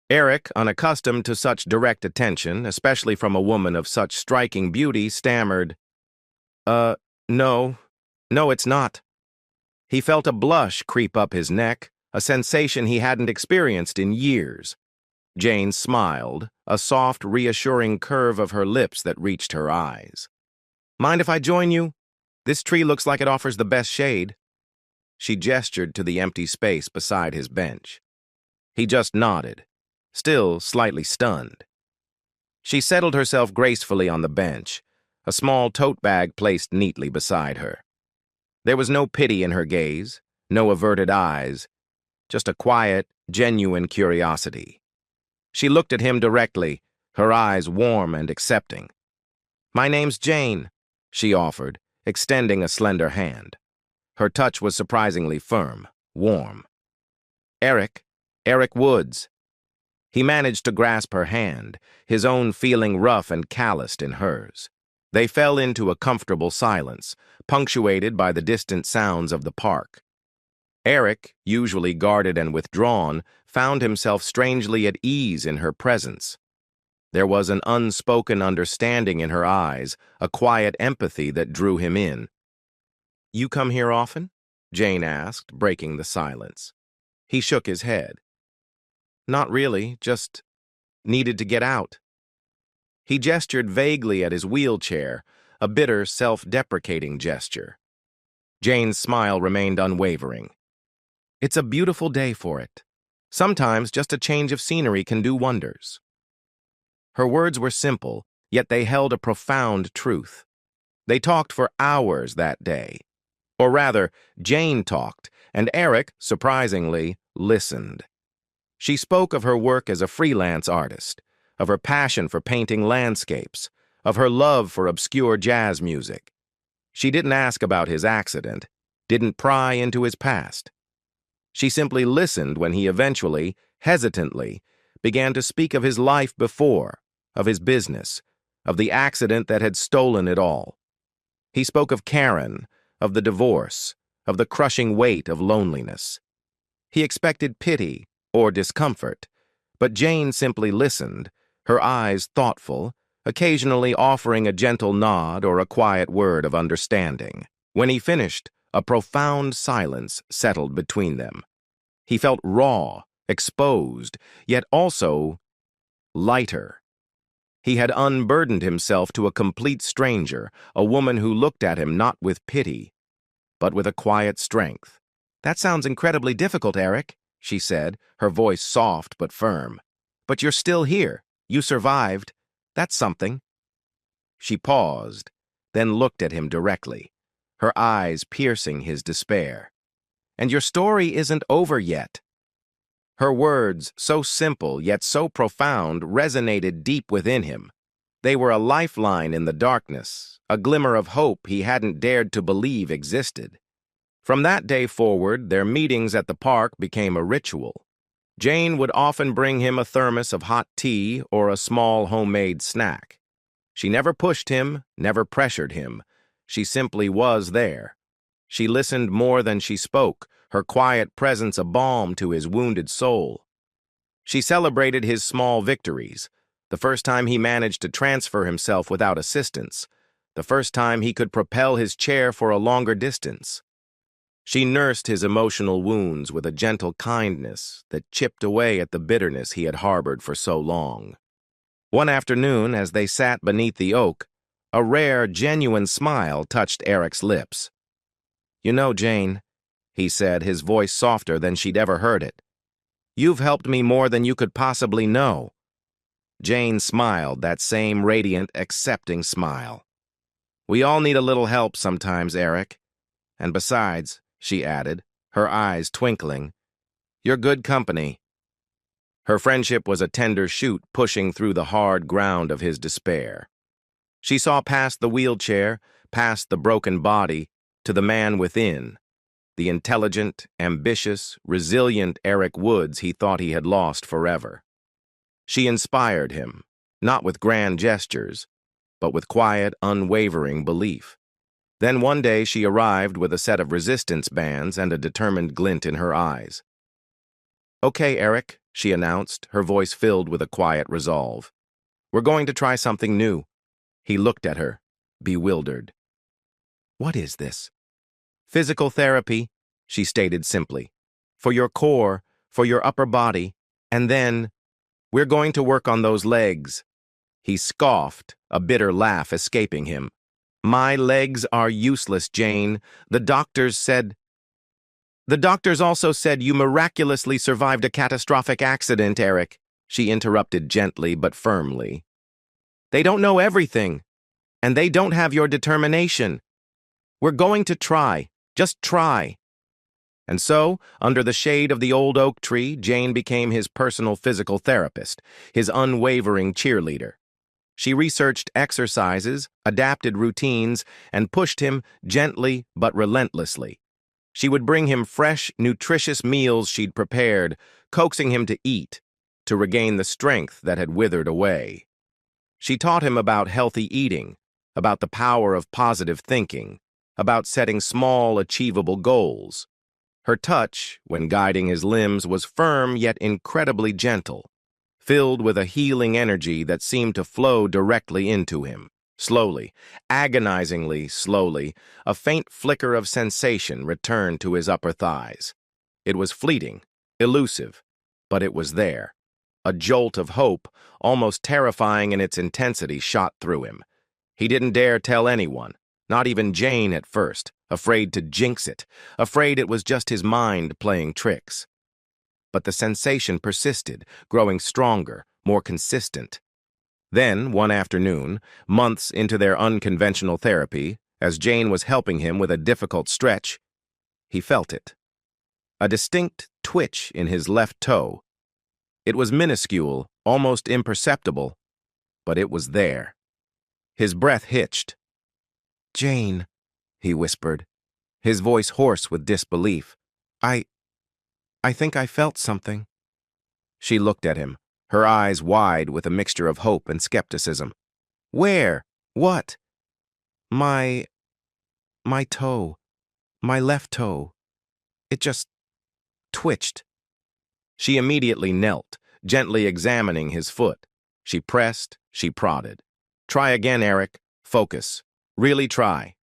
Speaker 1: Eric, unaccustomed to such direct attention, especially from a woman of such striking beauty, stammered, No, No, it's not. He felt a blush creep up his neck, a sensation he hadn't experienced in years. Jane smiled, a soft, reassuring curve of her lips that reached her eyes. Mind if I join you? This tree looks like it offers the best shade. She gestured to the empty space beside his bench. He just nodded, still slightly stunned. She settled herself gracefully on the bench, a small tote bag placed neatly beside her. There was no pity in her gaze, no averted eyes, just a quiet, genuine curiosity. She looked at him directly, her eyes warm and accepting. My name's Jane, she offered, extending a slender hand. Her touch was surprisingly firm, warm. Eric Woods. He managed to grasp her hand, his own feeling rough and calloused in hers. They fell into a comfortable silence, punctuated by the distant sounds of the park. Eric, usually guarded and withdrawn, found himself strangely at ease in her presence. There was an unspoken understanding in her eyes, a quiet empathy that drew him in. You come here often? Jane asked, breaking the silence. He shook his head. Not really, just needed to get out. He gestured vaguely at his wheelchair, a bitter, self-deprecating gesture. Jane's smile remained unwavering. It's a beautiful day for it. Sometimes just a change of scenery can do wonders. Her words were simple, yet they held a profound truth. They talked for hours that day. Or rather, Jane talked, and Eric, surprisingly, listened. She spoke of her work as a freelance artist, of her passion for painting landscapes, of her love for obscure jazz music. She didn't ask about his accident, didn't pry into his past. She simply listened when he eventually, hesitantly, began to speak of his life before, of his business, of the accident that had stolen it all. He spoke of Karen, of the divorce, of the crushing weight of loneliness. He expected pity or discomfort, but Jane simply listened, her eyes thoughtful, occasionally offering a gentle nod or a quiet word of understanding. When he finished, a profound silence settled between them. He felt raw, exposed, yet also lighter. He had unburdened himself to a complete stranger, a woman who looked at him not with pity, but with a quiet strength. That sounds incredibly difficult, Eric, she said, her voice soft but firm. But you're still here. You survived. That's something. She paused, then looked at him directly, her eyes piercing his despair. And your story isn't over yet. Her words, so simple yet so profound, resonated deep within him. They were a lifeline in the darkness, a glimmer of hope he hadn't dared to believe existed. From that day forward, their meetings at the park became a ritual. Jane would often bring him a thermos of hot tea or a small homemade snack. She never pushed him, never pressured him. She simply was there. She listened more than she spoke, her quiet presence a balm to his wounded soul. She celebrated his small victories, the first time he managed to transfer himself without assistance, the first time he could propel his chair for a longer distance. She nursed his emotional wounds with a gentle kindness that chipped away at the bitterness he had harbored for so long. One afternoon, as they sat beneath the oak, a rare, genuine smile touched Eric's lips. You know, Jane, he said, his voice softer than she'd ever heard it. You've helped me more than you could possibly know. Jane smiled, that same radiant, accepting smile. We all need a little help sometimes, Eric. And besides, she added, her eyes twinkling, you're good company. Her friendship was a tender shoot pushing through the hard ground of his despair. She saw past the wheelchair, past the broken body, to the man within, the intelligent, ambitious, resilient Eric Woods he thought he had lost forever. She inspired him, not with grand gestures, but with quiet, unwavering belief. Then one day she arrived with a set of resistance bands and a determined glint in her eyes. Okay, Eric, she announced, her voice filled with a quiet resolve. We're going to try something new. He looked at her, bewildered. What is this? Physical therapy, she stated simply. For your core, for your upper body, and then, we're going to work on those legs. He scoffed, a bitter laugh escaping him. My legs are useless, Jane. The doctors also said you miraculously survived a catastrophic accident, Eric, she interrupted gently but firmly. They don't know everything, and they don't have your determination. We're going to try. Just try. And so, under the shade of the old oak tree, Jane became his personal physical therapist, his unwavering cheerleader. She researched exercises, adapted routines, and pushed him gently but relentlessly. She would bring him fresh, nutritious meals she'd prepared, coaxing him to eat, to regain the strength that had withered away. She taught him about healthy eating, about the power of positive thinking, about setting small, achievable goals. Her touch, when guiding his limbs, was firm yet incredibly gentle, filled with a healing energy that seemed to flow directly into him. Slowly, agonizingly slowly, a faint flicker of sensation returned to his upper thighs. It was fleeting, elusive, but it was there. A jolt of hope, almost terrifying in its intensity, shot through him. He didn't dare tell anyone, not even Jane at first, afraid to jinx it, afraid it was just his mind playing tricks. But the sensation persisted, growing stronger, more consistent. Then, one afternoon, months into their unconventional therapy, as Jane was helping him with a difficult stretch, he felt it. A distinct twitch in his left toe. It was minuscule, almost imperceptible, but it was there. His breath hitched. Jane, he whispered, his voice hoarse with disbelief. I think I felt something. She looked at him, her eyes wide with a mixture of hope and skepticism. Where? What? My toe. My left toe. It just twitched. She immediately knelt, gently examining his foot. She pressed, she prodded. Try again, Eric. Focus. Really try.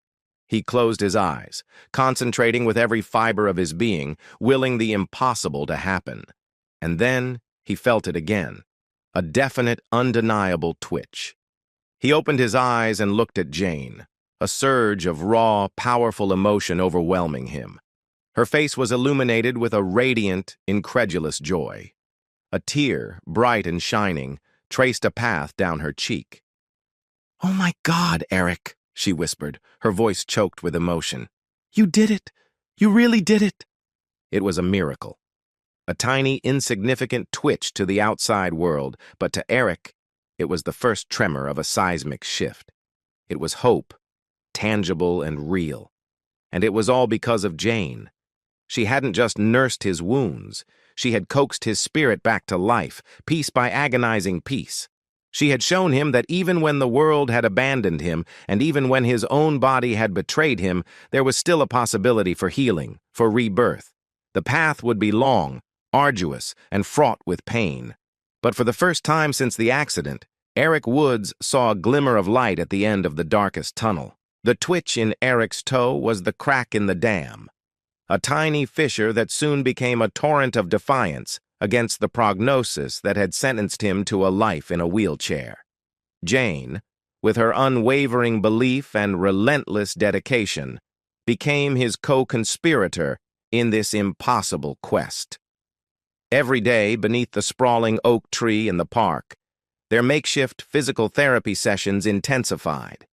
Speaker 1: He closed his eyes, concentrating with every fiber of his being, willing the impossible to happen. And then he felt it again, a definite, undeniable twitch. He opened his eyes and looked at Jane, a surge of raw, powerful emotion overwhelming him. Her face was illuminated with a radiant, incredulous joy. A tear, bright and shining, traced a path down her cheek. Oh my God, Eric, she whispered, her voice choked with emotion. You did it! You really did it! It was a miracle. A tiny, insignificant twitch to the outside world, but to Eric, it was the first tremor of a seismic shift. It was hope, tangible and real. And it was all because of Jane. She hadn't just nursed his wounds. She had coaxed his spirit back to life, piece by agonizing piece. She had shown him that even when the world had abandoned him, and even when his own body had betrayed him, there was still a possibility for healing, for rebirth. The path would be long, arduous, and fraught with pain. But for the first time since the accident, Eric Woods saw a glimmer of light at the end of the darkest tunnel. The twitch in Eric's toe was the crack in the dam, a tiny fissure that soon became a torrent of defiance against the prognosis that had sentenced him to a life in a wheelchair. Jane, with her unwavering belief and relentless dedication, became his co-conspirator in this impossible quest. Every day, beneath the sprawling oak tree in the park, their makeshift physical therapy sessions intensified.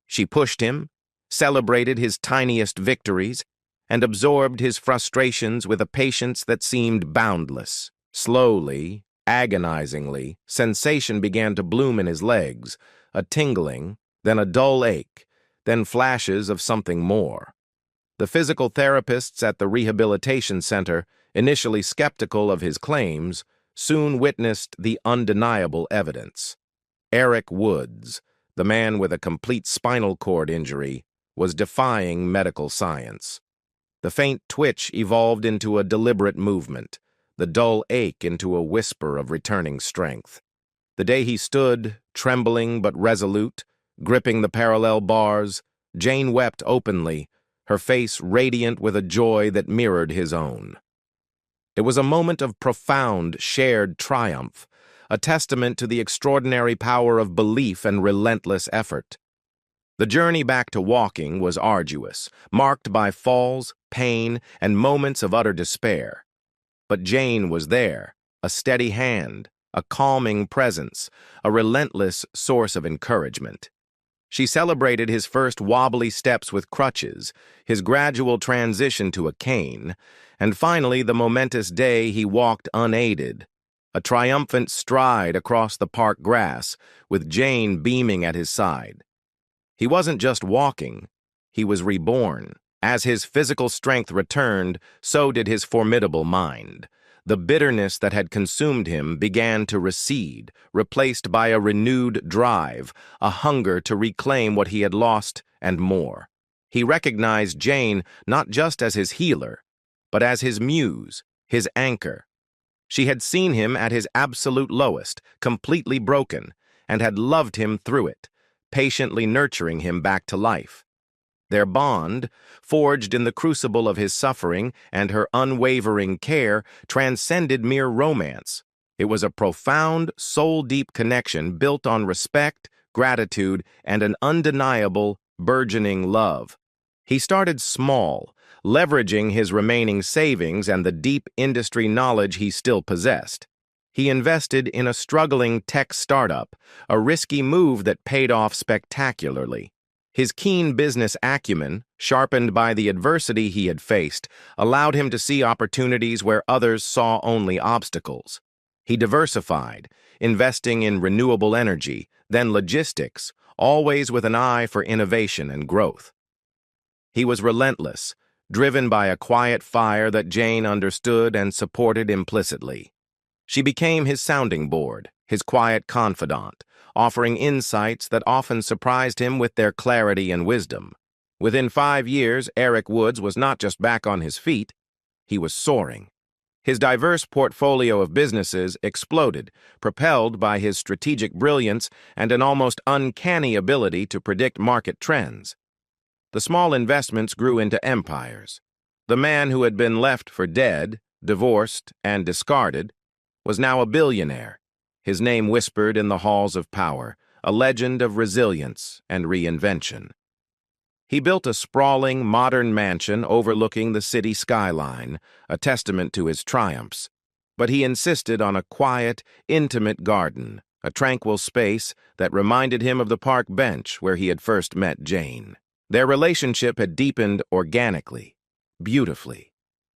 Speaker 1: She pushed him, celebrated his tiniest victories, and absorbed his frustrations with a patience that seemed boundless. Slowly, agonizingly, sensation began to bloom in his legs, a tingling, then a dull ache, then flashes of something more. The physical therapists at the rehabilitation center, initially skeptical of his claims, soon witnessed the undeniable evidence. Eric Woods, the man with a complete spinal cord injury, was defying medical science. The faint twitch evolved into a deliberate movement, the dull ache into a whisper of returning strength. The day he stood, trembling but resolute, gripping the parallel bars, Jane wept openly, her face radiant with a joy that mirrored his own. It was a moment of profound, shared triumph, a testament to the extraordinary power of belief and relentless effort. The journey back to walking was arduous, marked by falls, pain, and moments of utter despair. But Jane was there, a steady hand, a calming presence, a relentless source of encouragement. She celebrated his first wobbly steps with crutches, his gradual transition to a cane, and finally the momentous day he walked unaided, a triumphant stride across the park grass, with Jane beaming at his side. He wasn't just walking, he was reborn. As his physical strength returned, so did his formidable mind. The bitterness that had consumed him began to recede, replaced by a renewed drive, a hunger to reclaim what he had lost and more. He recognized Jane not just as his healer, but as his muse, his anchor. She had seen him at his absolute lowest, completely broken, and had loved him through it, patiently nurturing him back to life. Their bond, forged in the crucible of his suffering and her unwavering care, transcended mere romance. It was a profound, soul-deep connection built on respect, gratitude, and an undeniable, burgeoning love. He started small, leveraging his remaining savings and the deep industry knowledge he still possessed. He invested in a struggling tech startup, a risky move that paid off spectacularly. His keen business acumen, sharpened by the adversity he had faced, allowed him to see opportunities where others saw only obstacles. He diversified, investing in renewable energy, then logistics, always with an eye for innovation and growth. He was relentless, driven by a quiet fire that Jane understood and supported implicitly. She became his sounding board, his quiet confidant, offering insights that often surprised him with their clarity and wisdom. Within 5 years, Eric Woods was not just back on his feet, he was soaring. His diverse portfolio of businesses exploded, propelled by his strategic brilliance and an almost uncanny ability to predict market trends. The small investments grew into empires. The man who had been left for dead, divorced, and discarded was now a billionaire, his name whispered in the halls of power, a legend of resilience and reinvention. He built a sprawling, modern mansion overlooking the city skyline, a testament to his triumphs. But he insisted on a quiet, intimate garden, a tranquil space that reminded him of the park bench where he had first met Jane. Their relationship had deepened organically, beautifully.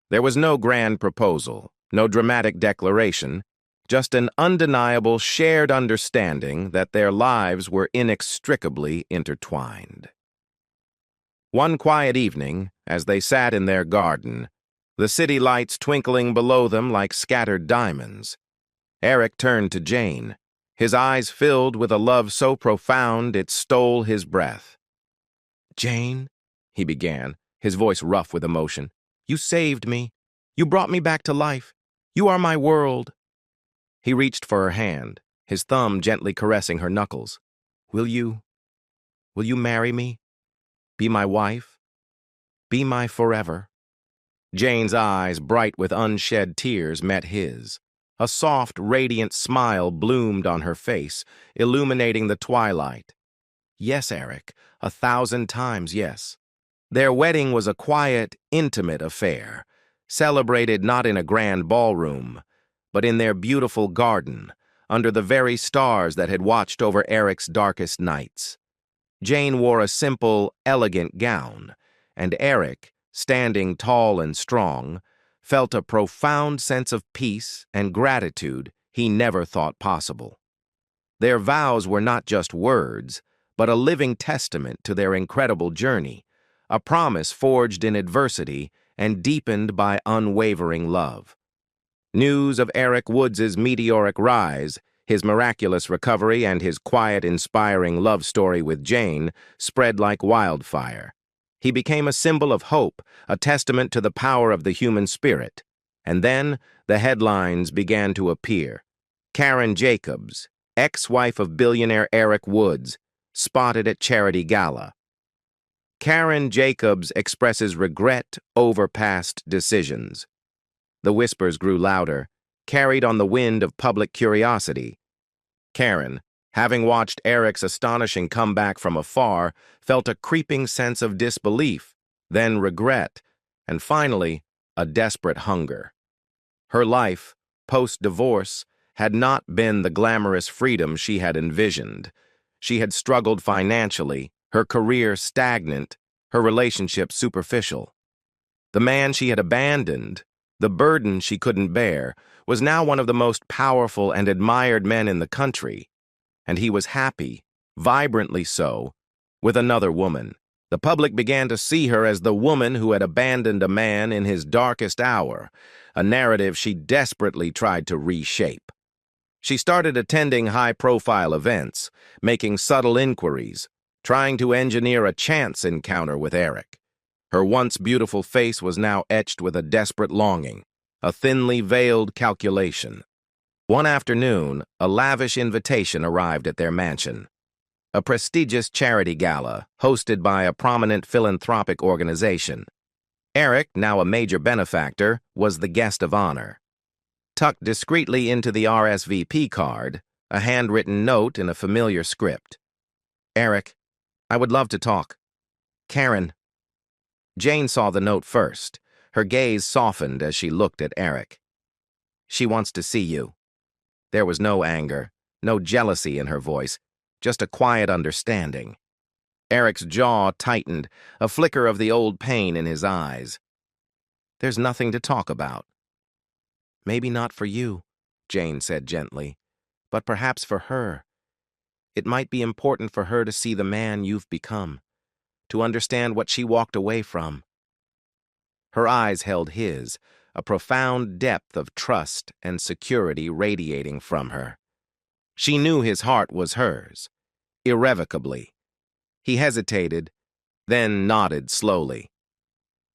Speaker 1: There was no grand proposal, no dramatic declaration, just an undeniable shared understanding that their lives were inextricably intertwined. One quiet evening, as they sat in their garden, the city lights twinkling below them like scattered diamonds, Eric turned to Jane, his eyes filled with a love so profound it stole his breath. "Jane," he began, his voice rough with emotion, "you saved me. You brought me back to life. You are my world." He reached for her hand, his thumb gently caressing her knuckles. Will you marry me? Be my wife? Be my forever?" Jane's eyes, bright with unshed tears, met his. A soft, radiant smile bloomed on her face, illuminating the twilight. "Yes, Eric, 1,000 times yes." Their wedding was a quiet, intimate affair, celebrated not in a grand ballroom, but in their beautiful garden, under the very stars that had watched over Eric's darkest nights. Jane wore a simple, elegant gown, and Eric, standing tall and strong, felt a profound sense of peace and gratitude he never thought possible. Their vows were not just words, but a living testament to their incredible journey, a promise forged in adversity and deepened by unwavering love. News of Eric Woods' meteoric rise, his miraculous recovery, and his quiet, inspiring love story with Jane spread like wildfire. He became a symbol of hope, a testament to the power of the human spirit. And then the headlines began to appear. Karen Jacobs, ex-wife of billionaire Eric Woods, spotted at charity gala. Karen Jacobs expresses regret over past decisions. The whispers grew louder, carried on the wind of public curiosity. Karen, having watched Eric's astonishing comeback from afar, felt a creeping sense of disbelief, then regret, and finally, a desperate hunger. Her life, post-divorce, had not been the glamorous freedom she had envisioned. She had struggled financially, her career stagnant, her relationship superficial. The man she had abandoned, the burden she couldn't bear, was now one of the most powerful and admired men in the country, and he was happy, vibrantly so, with another woman. The public began to see her as the woman who had abandoned a man in his darkest hour, a narrative she desperately tried to reshape. She started attending high-profile events, making subtle inquiries, trying to engineer a chance encounter with Eric. Her once beautiful face was now etched with a desperate longing, a thinly veiled calculation. One afternoon, a lavish invitation arrived at their mansion. A prestigious charity gala, hosted by a prominent philanthropic organization. Eric, now a major benefactor, was the guest of honor. Tucked discreetly into the RSVP card, a handwritten note in a familiar script. Eric, I would love to talk. Karen. Jane saw the note first. Her gaze softened as she looked at Eric. She wants to see you. There was no anger, no jealousy in her voice, just a quiet understanding. Eric's jaw tightened, a flicker of the old pain in his eyes. There's nothing to talk about. Maybe not for you, Jane said gently, but perhaps for her. It might be important for her to see the man you've become, to understand what she walked away from. Her eyes held his, a profound depth of trust and security radiating from her. She knew his heart was hers, irrevocably. He hesitated, then nodded slowly.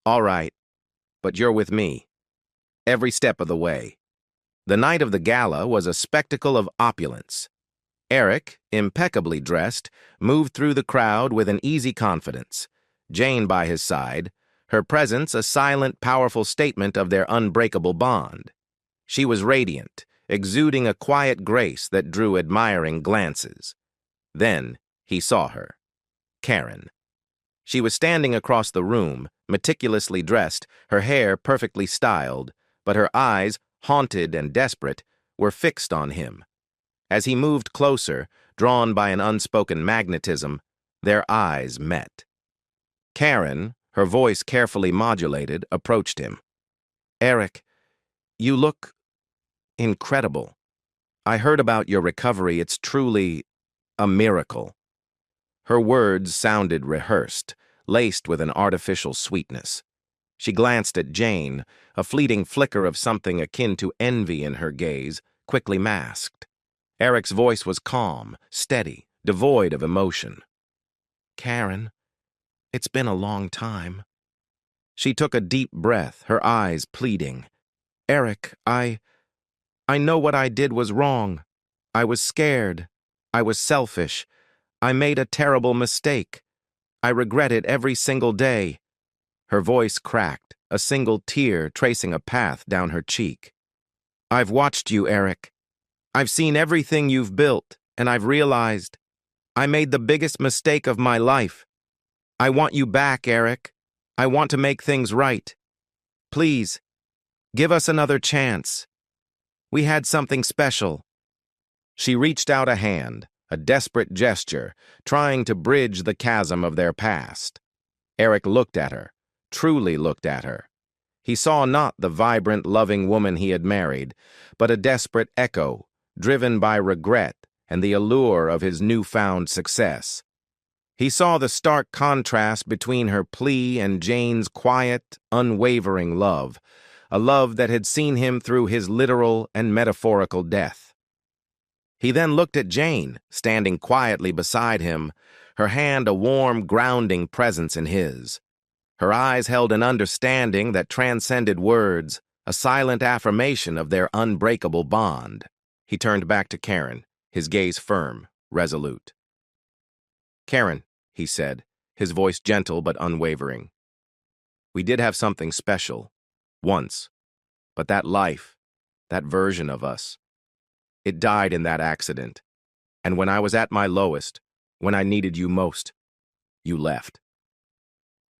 Speaker 1: All right, but you're with me, every step of the way. The night of the gala was a spectacle of opulence. Eric, impeccably dressed, moved through the crowd with an easy confidence. Jane by his side, her presence a silent, powerful statement of their unbreakable bond. She was radiant, exuding a quiet grace that drew admiring glances. Then he saw her. Karen. She was standing across the room, meticulously dressed, her hair perfectly styled, but her eyes, haunted and desperate, were fixed on him. As he moved closer, drawn by an unspoken magnetism, their eyes met. Karen, her voice carefully modulated, approached him. Eric, you look incredible. I heard about your recovery. It's truly a miracle. Her words sounded rehearsed, laced with an artificial sweetness. She glanced at Jane, a fleeting flicker of something akin to envy in her gaze, quickly masked. Eric's voice was calm, steady, devoid of emotion. Karen, it's been a long time. She took a deep breath, her eyes pleading. Eric, I know what I did was wrong. I was scared. I was selfish. I made a terrible mistake. I regret it every single day. Her voice cracked, a single tear tracing a path down her cheek. I've watched you, Eric. I've seen everything you've built, and I've realized I made the biggest mistake of my life. I want you back, Eric. I want to make things right. Please, give us another chance. We had something special. She reached out a hand, a desperate gesture, trying to bridge the chasm of their past. Eric looked at her, truly looked at her. He saw not the vibrant, loving woman he had married, but a desperate echo, driven by regret and the allure of his newfound success. He saw the stark contrast between her plea and Jane's quiet, unwavering love, a love that had seen him through his literal and metaphorical death. He then looked at Jane, standing quietly beside him, her hand a warm, grounding presence in his. Her eyes held an understanding that transcended words, a silent affirmation of their unbreakable bond. He turned back to Karen, his gaze firm, resolute. Karen, he said, his voice gentle but unwavering. "We did have something special, once, but that life, that version of us, it died in that accident. And when I was at my lowest, when I needed you most, you left."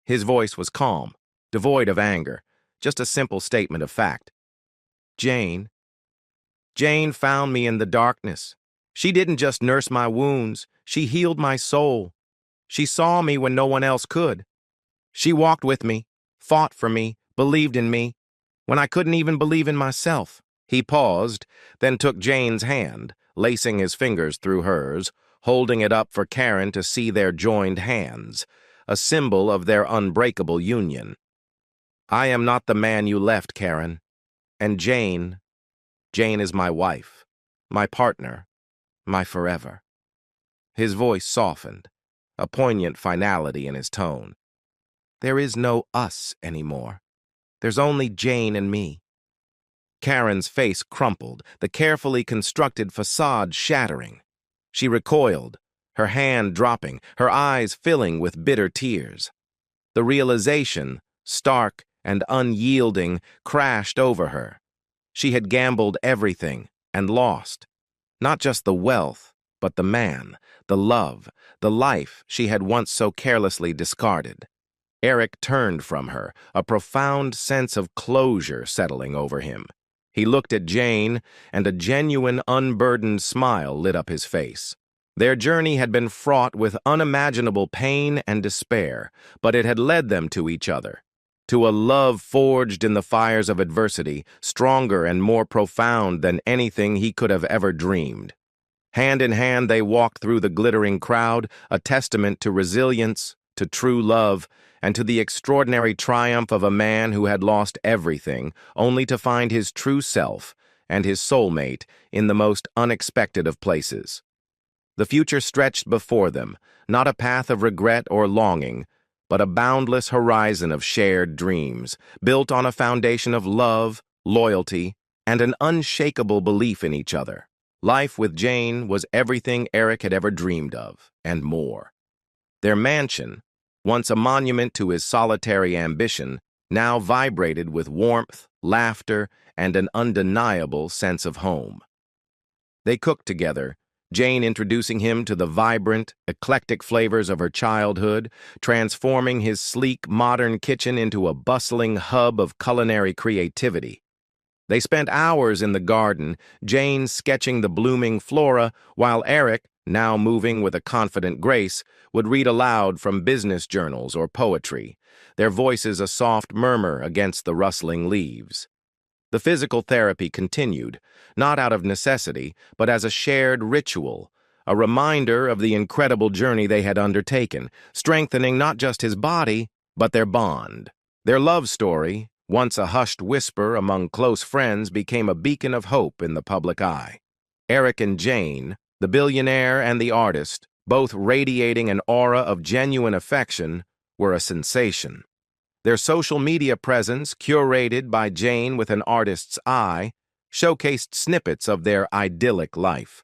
Speaker 1: His voice was calm, devoid of anger, just a simple statement of fact. Jane found me in the darkness. She didn't just nurse my wounds, she healed my soul. She saw me when no one else could. She walked with me, fought for me, believed in me, when I couldn't even believe in myself. He paused, then took Jane's hand, lacing his fingers through hers, holding it up for Karen to see their joined hands, a symbol of their unbreakable union. "I am not the man you left, Karen. And Jane is my wife, my partner, my forever." His voice softened, a poignant finality in his tone. "There is no us anymore. There's only Jane and me." Karen's face crumpled, the carefully constructed facade shattering. She recoiled, her hand dropping, her eyes filling with bitter tears. The realization, stark and unyielding, crashed over her. She had gambled everything and lost. Not just the wealth, but the man, the love, the life she had once so carelessly discarded. Eric turned from her, a profound sense of closure settling over him. He looked at Jane, and a genuine, unburdened smile lit up his face. Their journey had been fraught with unimaginable pain and despair, but it had led them to each other, to a love forged in the fires of adversity, stronger and more profound than anything he could have ever dreamed. Hand in hand they walked through the glittering crowd, a testament to resilience, to true love, and to the extraordinary triumph of a man who had lost everything, only to find his true self and his soulmate in the most unexpected of places. The future stretched before them, not a path of regret or longing, but a boundless horizon of shared dreams, built on a foundation of love, loyalty, and an unshakable belief in each other. Life with Jane was everything Eric had ever dreamed of, and more. Their mansion, once a monument to his solitary ambition, now vibrated with warmth, laughter, and an undeniable sense of home. They cooked together, Jane introducing him to the vibrant, eclectic flavors of her childhood, transforming his sleek, modern kitchen into a bustling hub of culinary creativity. They spent hours in the garden, Jane sketching the blooming flora, while Eric, now moving with a confident grace, would read aloud from business journals or poetry, their voices a soft murmur against the rustling leaves. The physical therapy continued, not out of necessity, but as a shared ritual, a reminder of the incredible journey they had undertaken, strengthening not just his body, but their bond. Their love story, once a hushed whisper among close friends, became a beacon of hope in the public eye. Eric and Jane, the billionaire and the artist, both radiating an aura of genuine affection, were a sensation. Their social media presence, curated by Jane with an artist's eye, showcased snippets of their idyllic life.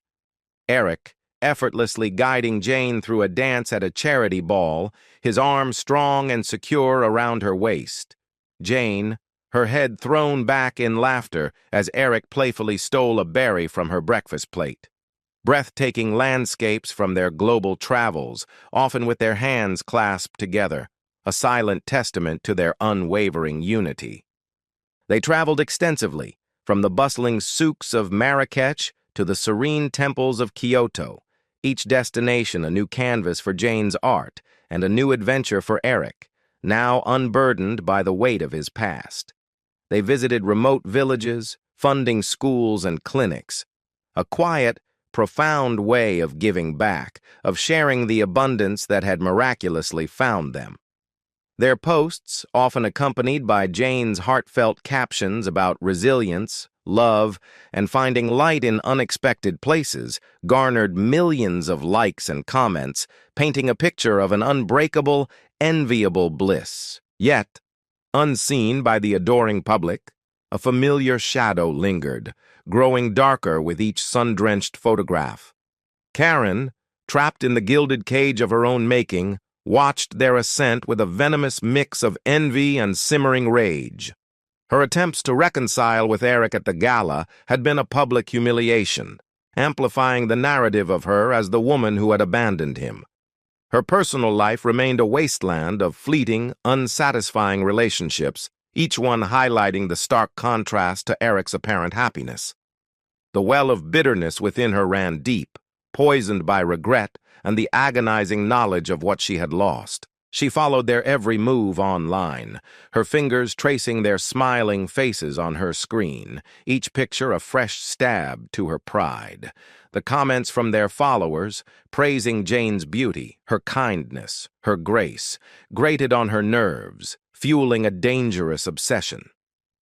Speaker 1: Eric, effortlessly guiding Jane through a dance at a charity ball, his arm strong and secure around her waist. Jane, her head thrown back in laughter as Eric playfully stole a berry from her breakfast plate. Breathtaking landscapes from their global travels, often with their hands clasped together, a silent testament to their unwavering unity. They traveled extensively, from the bustling souks of Marrakech to the serene temples of Kyoto, each destination a new canvas for Jane's art and a new adventure for Eric, now unburdened by the weight of his past. They visited remote villages, funding schools and clinics, a quiet, profound way of giving back, of sharing the abundance that had miraculously found them. Their posts, often accompanied by Jane's heartfelt captions about resilience, love, and finding light in unexpected places, garnered millions of likes and comments, painting a picture of an unbreakable, enviable bliss. Yet, unseen by the adoring public, a familiar shadow lingered, growing darker with each sun-drenched photograph. Karen, trapped in the gilded cage of her own making, watched their ascent with a venomous mix of envy and simmering rage. Her attempts to reconcile with Eric at the gala had been a public humiliation, amplifying the narrative of her as the woman who had abandoned him. Her personal life remained a wasteland of fleeting, unsatisfying relationships, each one highlighting the stark contrast to Eric's apparent happiness. The well of bitterness within her ran deep, poisoned by regret and the agonizing knowledge of what she had lost. She followed their every move online, her fingers tracing their smiling faces on her screen, each picture a fresh stab to her pride. The comments from their followers, praising Jane's beauty, her kindness, her grace, grated on her nerves, fueling a dangerous obsession.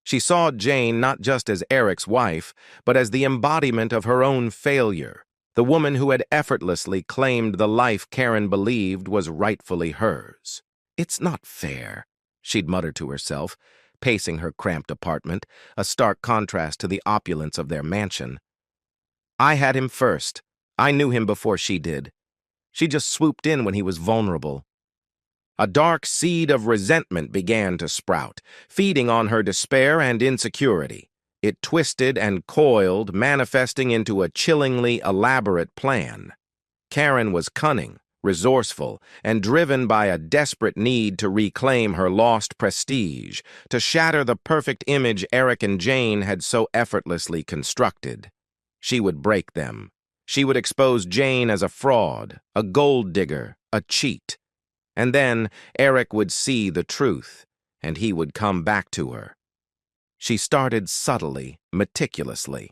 Speaker 1: She saw Jane not just as Eric's wife, but as the embodiment of her own failure, the woman who had effortlessly claimed the life Karen believed was rightfully hers. "It's not fair," she'd muttered to herself, pacing her cramped apartment, a stark contrast to the opulence of their mansion. "I had him first. I knew him before she did. She just swooped in when he was vulnerable." A dark seed of resentment began to sprout, feeding on her despair and insecurity. It twisted and coiled, manifesting into a chillingly elaborate plan. Karen was cunning, resourceful, and driven by a desperate need to reclaim her lost prestige, to shatter the perfect image Eric and Jane had so effortlessly constructed. She would break them. She would expose Jane as a fraud, a gold digger, a cheat. And then Eric would see the truth, and he would come back to her. She started subtly, meticulously.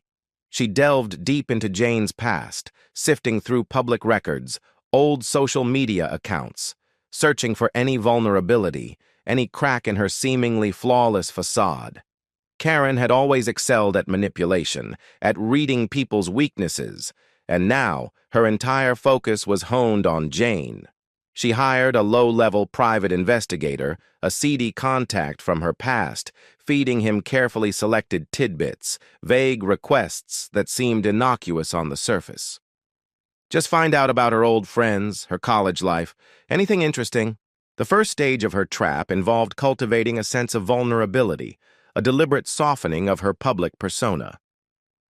Speaker 1: She delved deep into Jane's past, sifting through public records, old social media accounts, searching for any vulnerability, any crack in her seemingly flawless facade. Karen had always excelled at manipulation, at reading people's weaknesses, and now her entire focus was honed on Jane. She hired a low-level private investigator, a seedy contact from her past, feeding him carefully selected tidbits, vague requests that seemed innocuous on the surface. Just find out about her old friends, her college life, anything interesting. The first stage of her trap involved cultivating a sense of vulnerability, a deliberate softening of her public persona.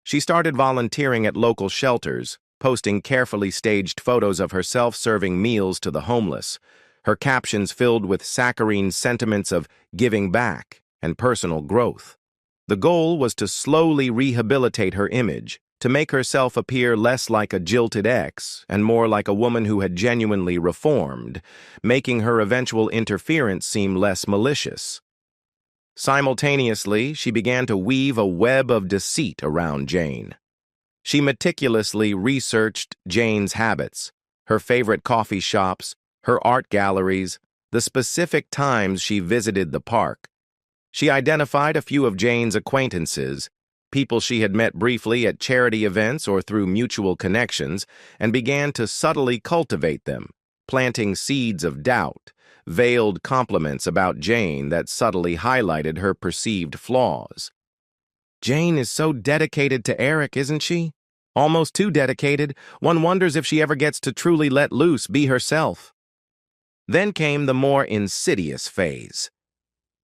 Speaker 1: She started volunteering at local shelters, posting carefully staged photos of herself serving meals to the homeless, her captions filled with saccharine sentiments of giving back and personal growth. The goal was to slowly rehabilitate her image, to make herself appear less like a jilted ex and more like a woman who had genuinely reformed, making her eventual interference seem less malicious. Simultaneously, she began to weave a web of deceit around Jane. She meticulously researched Jane's habits, her favorite coffee shops, her art galleries, the specific times she visited the park. She identified a few of Jane's acquaintances, people she had met briefly at charity events or through mutual connections, and began to subtly cultivate them, planting seeds of doubt, veiled compliments about Jane that subtly highlighted her perceived flaws. "Jane is so dedicated to Eric, isn't she? Almost too dedicated. One wonders if she ever gets to truly let loose, be herself." Then came the more insidious phase.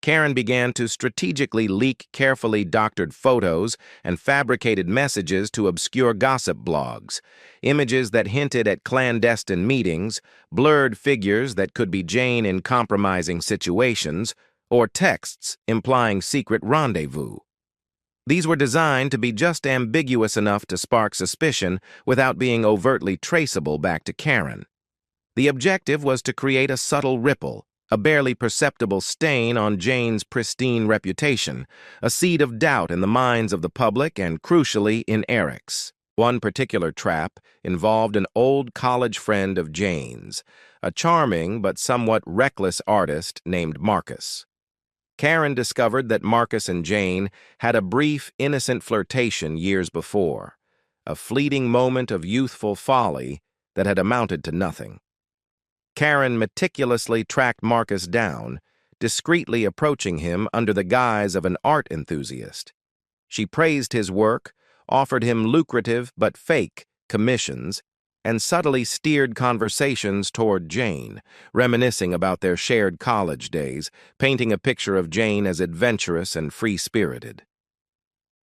Speaker 1: Karen began to strategically leak carefully doctored photos and fabricated messages to obscure gossip blogs, images that hinted at clandestine meetings, blurred figures that could be Jane in compromising situations, or texts implying secret rendezvous. These were designed to be just ambiguous enough to spark suspicion without being overtly traceable back to Karen. The objective was to create a subtle ripple, a barely perceptible stain on Jane's pristine reputation, a seed of doubt in the minds of the public and, crucially, in Eric's. One particular trap involved an old college friend of Jane's, a charming but somewhat reckless artist named Marcus. Karen discovered that Marcus and Jane had a brief, innocent flirtation years before, a fleeting moment of youthful folly that had amounted to nothing. Karen meticulously tracked Marcus down, discreetly approaching him under the guise of an art enthusiast. She praised his work, offered him lucrative but fake commissions, and subtly steered conversations toward Jane, reminiscing about their shared college days, painting a picture of Jane as adventurous and free-spirited.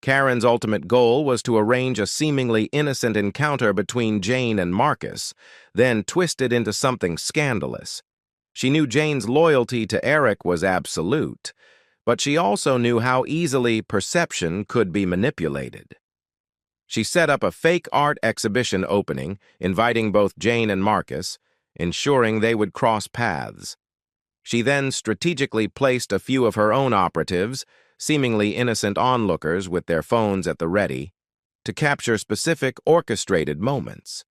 Speaker 1: Karen's ultimate goal was to arrange a seemingly innocent encounter between Jane and Marcus, then twist it into something scandalous. She knew Jane's loyalty to Eric was absolute, but she also knew how easily perception could be manipulated. She set up a fake art exhibition opening, inviting both Jane and Marcus, ensuring they would cross paths. She then strategically placed a few of her own operatives, seemingly innocent onlookers with their phones at the ready, to capture specific orchestrated moments.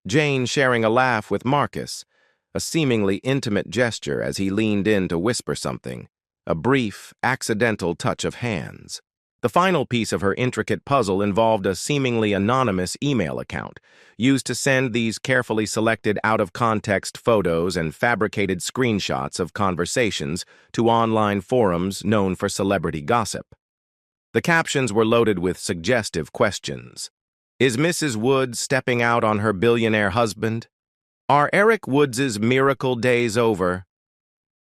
Speaker 1: Jane sharing a laugh with Marcus, a seemingly intimate gesture as he leaned in to whisper something, a brief, accidental touch of hands. The final piece of her intricate puzzle involved a seemingly anonymous email account, used to send these carefully selected out-of-context photos and fabricated screenshots of conversations to online forums known for celebrity gossip. The captions were loaded with suggestive questions. Is Mrs. Woods stepping out on her billionaire husband? Are Eric Woods's miracle days over?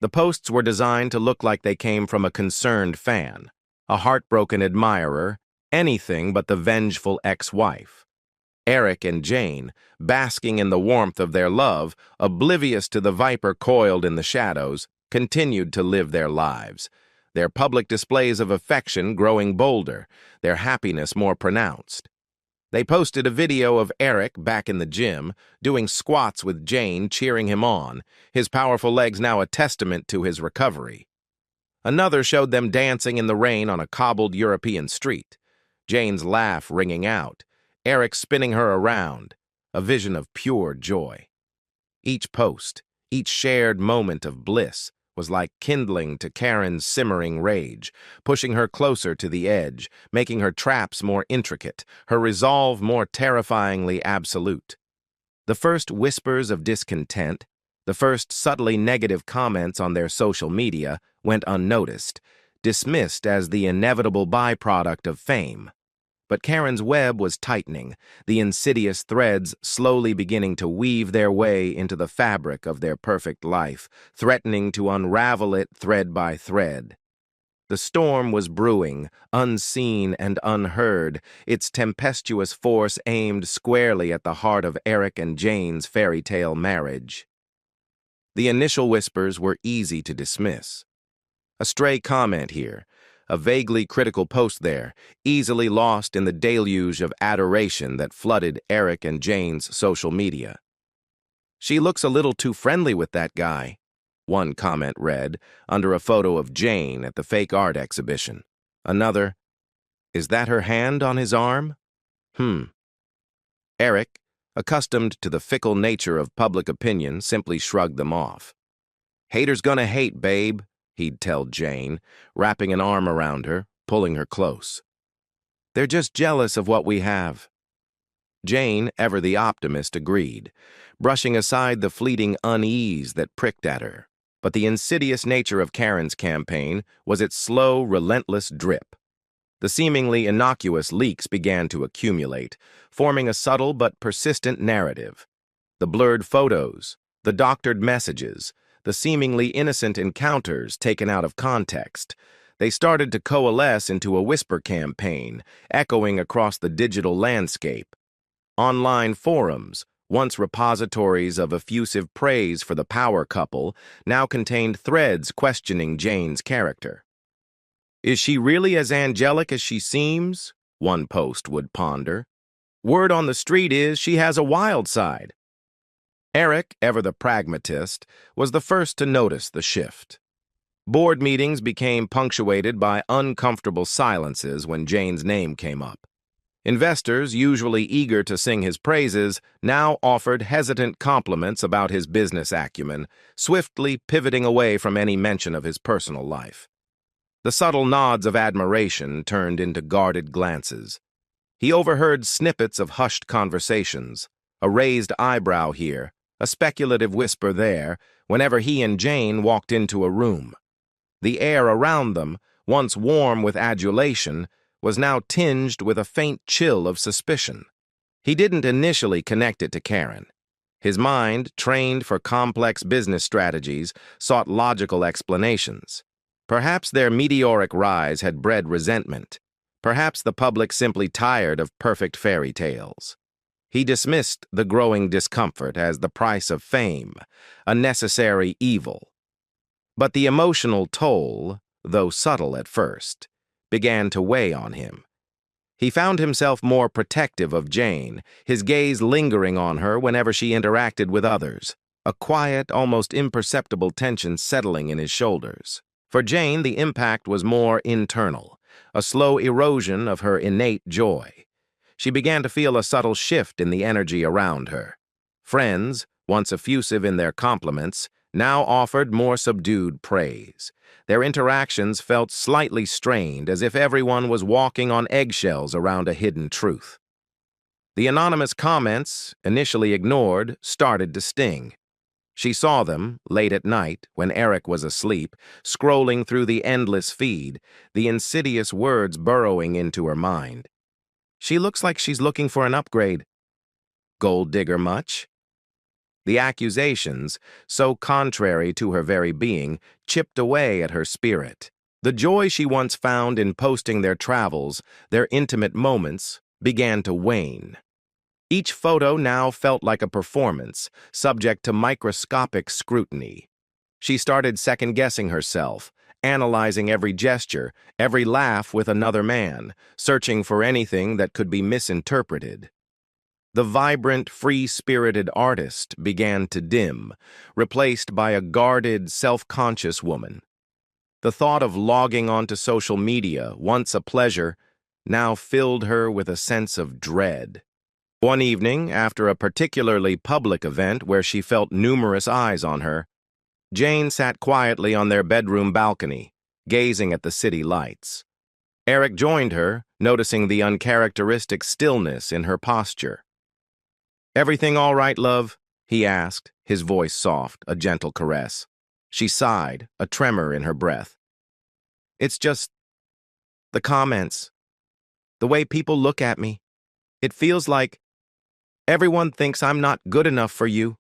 Speaker 1: The posts were designed to look like they came from a concerned fan, a heartbroken admirer, anything but the vengeful ex-wife. Eric and Jane, basking in the warmth of their love, oblivious to the viper coiled in the shadows, continued to live their lives, their public displays of affection growing bolder, their happiness more pronounced. They posted a video of Eric back in the gym, doing squats with Jane cheering him on, his powerful legs now a testament to his recovery. Another showed them dancing in the rain on a cobbled European street, Jane's laugh ringing out, Eric spinning her around, a vision of pure joy. Each post, each shared moment of bliss, was like kindling to Karen's simmering rage, pushing her closer to the edge, making her traps more intricate, her resolve more terrifyingly absolute. The first whispers of discontent, the first subtly negative comments on their social media went unnoticed, dismissed as the inevitable byproduct of fame. But Karen's web was tightening, the insidious threads slowly beginning to weave their way into the fabric of their perfect life, threatening to unravel it thread by thread. The storm was brewing, unseen and unheard, its tempestuous force aimed squarely at the heart of Eric and Jane's fairy tale marriage. The initial whispers were easy to dismiss. A stray comment here, a vaguely critical post there, easily lost in the deluge of adoration that flooded Eric and Jane's social media. She looks a little too friendly with that guy, one comment read, under a photo of Jane at the fake art exhibition. Another, is that her hand on his arm? Eric, accustomed to the fickle nature of public opinion, simply shrugged them off. Haters gonna hate, babe, he'd tell Jane, wrapping an arm around her, pulling her close. They're just jealous of what we have. Jane, ever the optimist, agreed, brushing aside the fleeting unease that pricked at her. But the insidious nature of Karen's campaign was its slow, relentless drip. The seemingly innocuous leaks began to accumulate, forming a subtle but persistent narrative. The blurred photos, the doctored messages, the seemingly innocent encounters taken out of context. They started to coalesce into a whisper campaign, echoing across the digital landscape. Online forums, once repositories of effusive praise for the power couple, now contained threads questioning Jane's character. Is she really as angelic as she seems? One post would ponder. Word on the street is she has a wild side. Eric, ever the pragmatist, was the first to notice the shift. Board meetings became punctuated by uncomfortable silences when Jane's name came up. Investors, usually eager to sing his praises, now offered hesitant compliments about his business acumen, swiftly pivoting away from any mention of his personal life. The subtle nods of admiration turned into guarded glances. He overheard snippets of hushed conversations, a raised eyebrow here, a speculative whisper there, whenever he and Jane walked into a room. The air around them, once warm with adulation, was now tinged with a faint chill of suspicion. He didn't initially connect it to Karen. His mind, trained for complex business strategies, sought logical explanations. Perhaps their meteoric rise had bred resentment. Perhaps the public simply tired of perfect fairy tales. He dismissed the growing discomfort as the price of fame, a necessary evil. But the emotional toll, though subtle at first, began to weigh on him. He found himself more protective of Jane, his gaze lingering on her whenever she interacted with others, a quiet, almost imperceptible tension settling in his shoulders. For Jane, the impact was more internal, a slow erosion of her innate joy. She began to feel a subtle shift in the energy around her. Friends, once effusive in their compliments, now offered more subdued praise. Their interactions felt slightly strained, as if everyone was walking on eggshells around a hidden truth. The anonymous comments, initially ignored, started to sting. She saw them, late at night, when Eric was asleep, scrolling through the endless feed, the insidious words burrowing into her mind. "She looks like she's looking for an upgrade. Gold digger much?" The accusations, so contrary to her very being, chipped away at her spirit. The joy she once found in posting their travels, their intimate moments, began to wane. Each photo now felt like a performance, subject to microscopic scrutiny. She started second-guessing herself, analyzing every gesture, every laugh with another man, searching for anything that could be misinterpreted. The vibrant, free-spirited artist began to dim, replaced by a guarded, self-conscious woman. The thought of logging onto social media, once a pleasure, now filled her with a sense of dread. One evening, after a particularly public event where she felt numerous eyes on her, Jane sat quietly on their bedroom balcony, gazing at the city lights. Eric joined her, noticing the uncharacteristic stillness in her posture. "Everything all right, love?" he asked, his voice soft, a gentle caress. She sighed, a tremor in her breath. "It's just the comments, the way people look at me. It feels like everyone thinks I'm not good enough for you,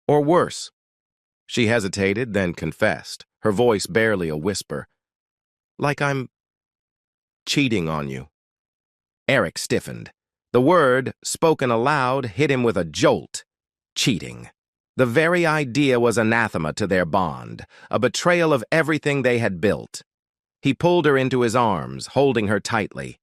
Speaker 1: or worse." She hesitated, then confessed, her voice barely a whisper. "Like I'm cheating on you." Eric stiffened. The word, spoken aloud, hit him with a jolt. Cheating. The very idea was anathema to their bond, a betrayal of everything they had built. He pulled her into his arms, holding her tightly.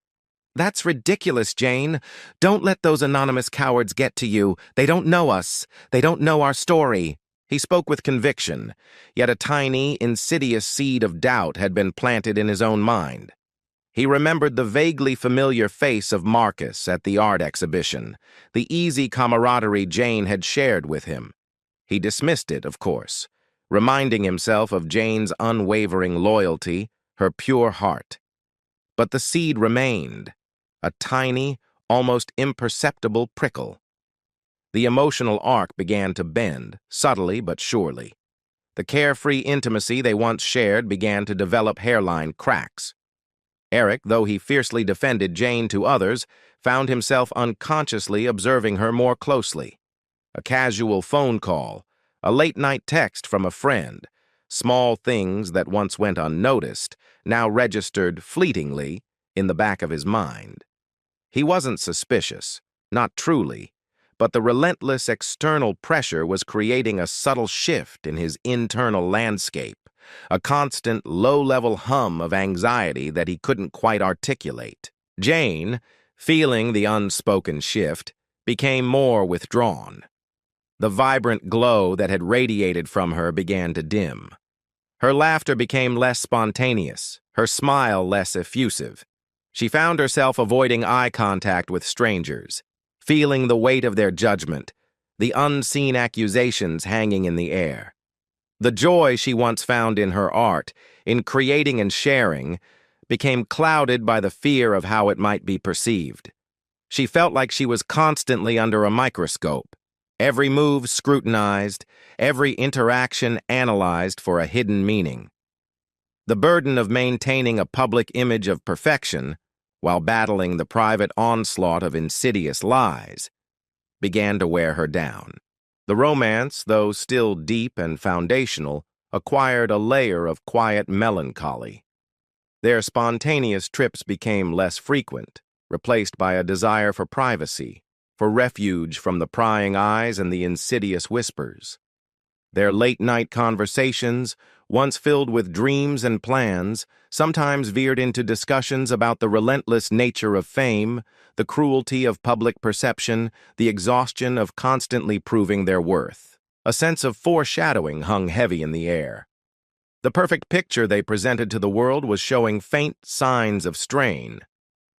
Speaker 1: "That's ridiculous, Jane. Don't let those anonymous cowards get to you. They don't know us. They don't know our story." He spoke with conviction, yet a tiny, insidious seed of doubt had been planted in his own mind. He remembered the vaguely familiar face of Marcus at the art exhibition, the easy camaraderie Jane had shared with him. He dismissed it, of course, reminding himself of Jane's unwavering loyalty, her pure heart. But the seed remained, a tiny, almost imperceptible prickle. The emotional arc began to bend, subtly but surely. The carefree intimacy they once shared began to develop hairline cracks. Eric, though he fiercely defended Jane to others, found himself unconsciously observing her more closely. A casual phone call, a late-night text from a friend, small things that once went unnoticed, now registered fleetingly in the back of his mind. He wasn't suspicious, not truly, but the relentless external pressure was creating a subtle shift in his internal landscape, a constant low-level hum of anxiety that he couldn't quite articulate. Jane, feeling the unspoken shift, became more withdrawn. The vibrant glow that had radiated from her began to dim. Her laughter became less spontaneous, her smile less effusive. She found herself avoiding eye contact with strangers, feeling the weight of their judgment, the unseen accusations hanging in the air. The joy she once found in her art, in creating and sharing, became clouded by the fear of how it might be perceived. She felt like she was constantly under a microscope, every move scrutinized, every interaction analyzed for a hidden meaning. The burden of maintaining a public image of perfection while battling the private onslaught of insidious lies, began to wear her down. The romance, though still deep and foundational, acquired a layer of quiet melancholy. Their spontaneous trips became less frequent, replaced by a desire for privacy, for refuge from the prying eyes and the insidious whispers. Their late-night conversations, once filled with dreams and plans, sometimes veered into discussions about the relentless nature of fame, the cruelty of public perception, the exhaustion of constantly proving their worth. A sense of foreshadowing hung heavy in the air. The perfect picture they presented to the world was showing faint signs of strain.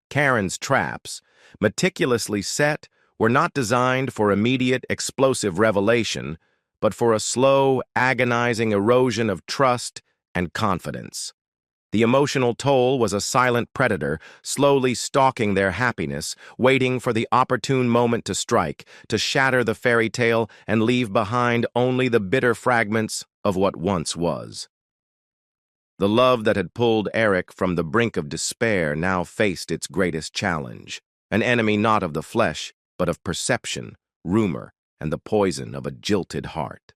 Speaker 1: Karen's traps, meticulously set, were not designed for immediate, explosive revelation, but for a slow, agonizing erosion of trust and confidence. The emotional toll was a silent predator, slowly stalking their happiness, waiting for the opportune moment to strike, to shatter the fairy tale and leave behind only the bitter fragments of what once was. The love that had pulled Eric from the brink of despair now faced its greatest challenge, an enemy not of the flesh, but of perception, rumor, and the poison of a jilted heart.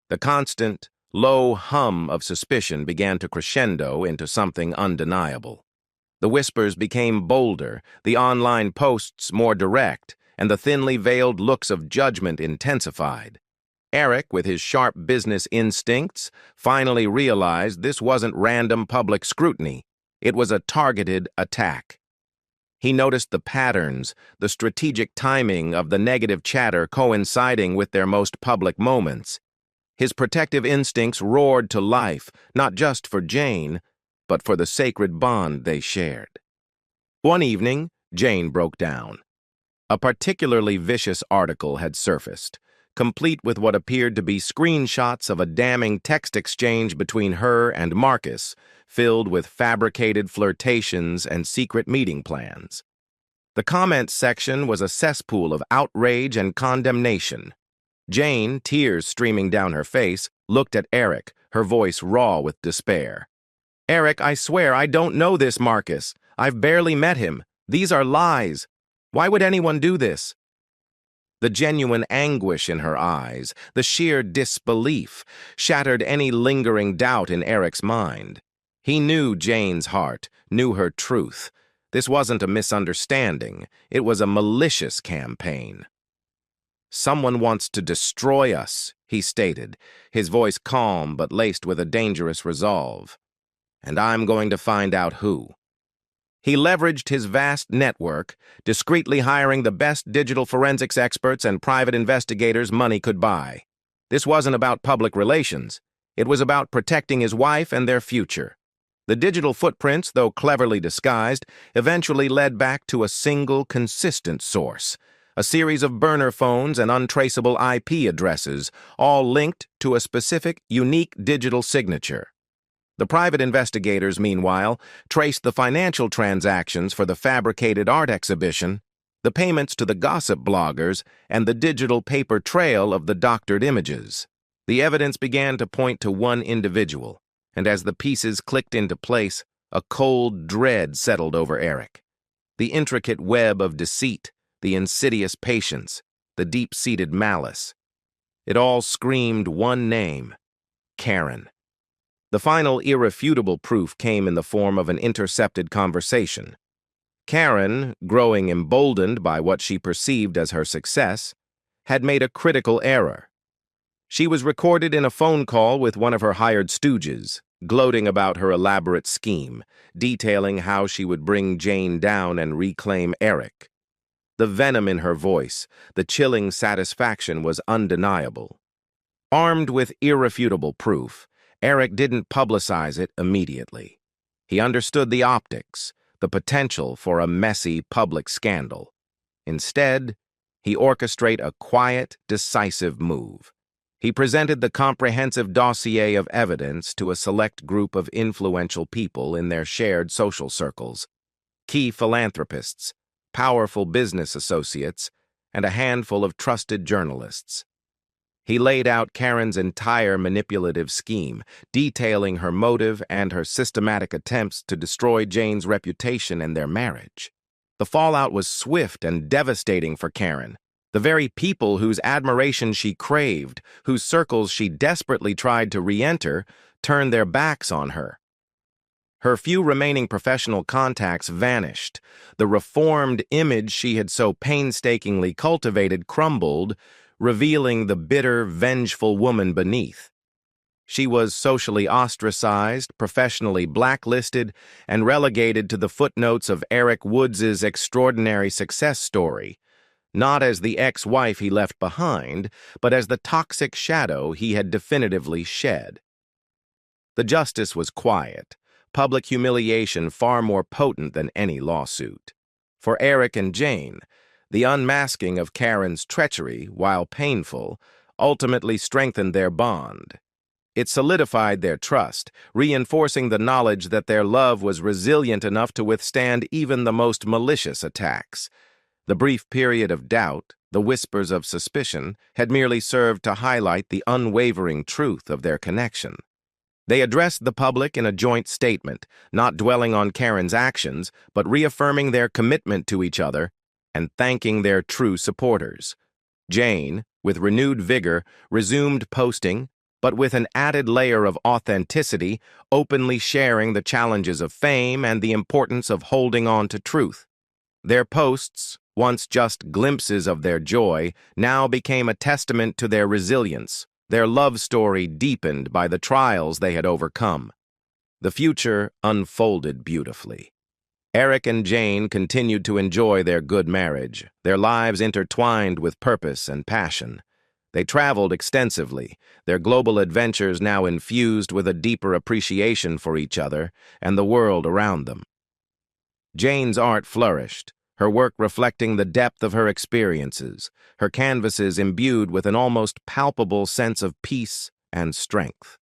Speaker 1: The constant, low hum of suspicion began to crescendo into something undeniable. The whispers became bolder, the online posts more direct, and the thinly veiled looks of judgment intensified. Eric, with his sharp business instincts, finally realized this wasn't random public scrutiny. It was a targeted attack. He noticed the patterns, the strategic timing of the negative chatter coinciding with their most public moments. His protective instincts roared to life, not just for Jane, but for the sacred bond they shared. One evening, Jane broke down. A particularly vicious article had surfaced, complete with what appeared to be screenshots of a damning text exchange between her and Marcus, filled with fabricated flirtations and secret meeting plans. The comments section was a cesspool of outrage and condemnation. Jane, tears streaming down her face, looked at Eric, her voice raw with despair. "Eric, I swear I don't know this Marcus. I've barely met him. These are lies. Why would anyone do this?" The genuine anguish in her eyes, the sheer disbelief, shattered any lingering doubt in Eric's mind. He knew Jane's heart, knew her truth. This wasn't a misunderstanding. It was a malicious campaign. "Someone wants to destroy us," he stated, his voice calm but laced with a dangerous resolve. "And I'm going to find out who." He leveraged his vast network, discreetly hiring the best digital forensics experts and private investigators money could buy. This wasn't about public relations. It was about protecting his wife and their future. The digital footprints, though cleverly disguised, eventually led back to a single, consistent source, a series of burner phones and untraceable IP addresses, all linked to a specific, unique digital signature. The private investigators, meanwhile, traced the financial transactions for the fabricated art exhibition, the payments to the gossip bloggers, and the digital paper trail of the doctored images. The evidence began to point to one individual, and as the pieces clicked into place, a cold dread settled over Eric. The intricate web of deceit, the insidious patience, the deep-seated malice. It all screamed one name: Karen. The final irrefutable proof came in the form of an intercepted conversation. Karen, growing emboldened by what she perceived as her success, had made a critical error. She was recorded in a phone call with one of her hired stooges, gloating about her elaborate scheme, detailing how she would bring Jane down and reclaim Eric. The venom in her voice, the chilling satisfaction was undeniable. Armed with irrefutable proof, Eric didn't publicize it immediately. He understood the optics, the potential for a messy public scandal. Instead, he orchestrated a quiet, decisive move. He presented the comprehensive dossier of evidence to a select group of influential people in their shared social circles, key philanthropists, powerful business associates, and a handful of trusted journalists. He laid out Karen's entire manipulative scheme, detailing her motive and her systematic attempts to destroy Jane's reputation and their marriage. The fallout was swift and devastating for Karen. The very people whose admiration she craved, whose circles she desperately tried to re-enter, turned their backs on her. Her few remaining professional contacts vanished. The reformed image she had so painstakingly cultivated crumbled, revealing the bitter, vengeful woman beneath. She was socially ostracized, professionally blacklisted, and relegated to the footnotes of Eric Woods' extraordinary success story, not as the ex-wife he left behind, but as the toxic shadow he had definitively shed. The justice was quiet, public humiliation far more potent than any lawsuit. For Eric and Jane, the unmasking of Karen's treachery, while painful, ultimately strengthened their bond. It solidified their trust, reinforcing the knowledge that their love was resilient enough to withstand even the most malicious attacks. The brief period of doubt, the whispers of suspicion, had merely served to highlight the unwavering truth of their connection. They addressed the public in a joint statement, not dwelling on Karen's actions, but reaffirming their commitment to each other and thanking their true supporters. Jane, with renewed vigor, resumed posting, but with an added layer of authenticity, openly sharing the challenges of fame and the importance of holding on to truth. Their posts, once just glimpses of their joy, now became a testament to their resilience, their love story deepened by the trials they had overcome. The future unfolded beautifully. Eric and Jane continued to enjoy their good marriage, their lives intertwined with purpose and passion. They traveled extensively, their global adventures now infused with a deeper appreciation for each other and the world around them. Jane's art flourished, her work reflecting the depth of her experiences, her canvases imbued with an almost palpable sense of peace and strength.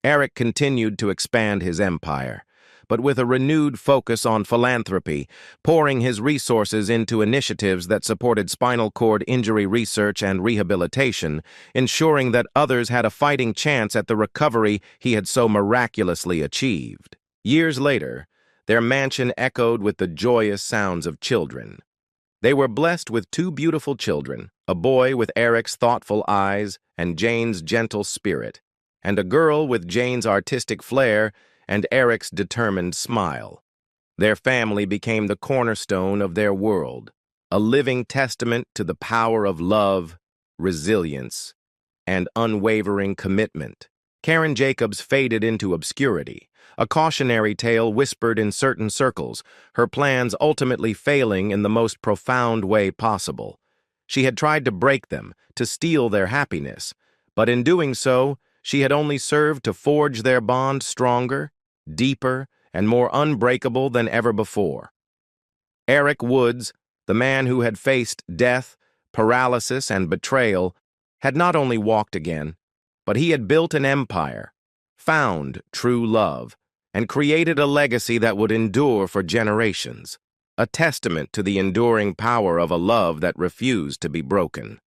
Speaker 1: Eric continued to expand his empire, but with a renewed focus on philanthropy, pouring his resources into initiatives that supported spinal cord injury research and rehabilitation, ensuring that others had a fighting chance at the recovery he had so miraculously achieved. Years later, their mansion echoed with the joyous sounds of children. They were blessed with two beautiful children, a boy with Eric's thoughtful eyes and Jane's gentle spirit, and a girl with Jane's artistic flair and Eric's determined smile. Their family became the cornerstone of their world, a living testament to the power of love, resilience, and unwavering commitment. Karen Jacobs faded into obscurity, a cautionary tale whispered in certain circles, her plans ultimately failing in the most profound way possible. She had tried to break them, to steal their happiness, but in doing so, she had only served to forge their bond stronger, deeper, and more unbreakable than ever before. Eric Woods, the man who had faced death, paralysis, and betrayal, had not only walked again, but he had built an empire, found true love, and created a legacy that would endure for generations, a testament to the enduring power of a love that refused to be broken.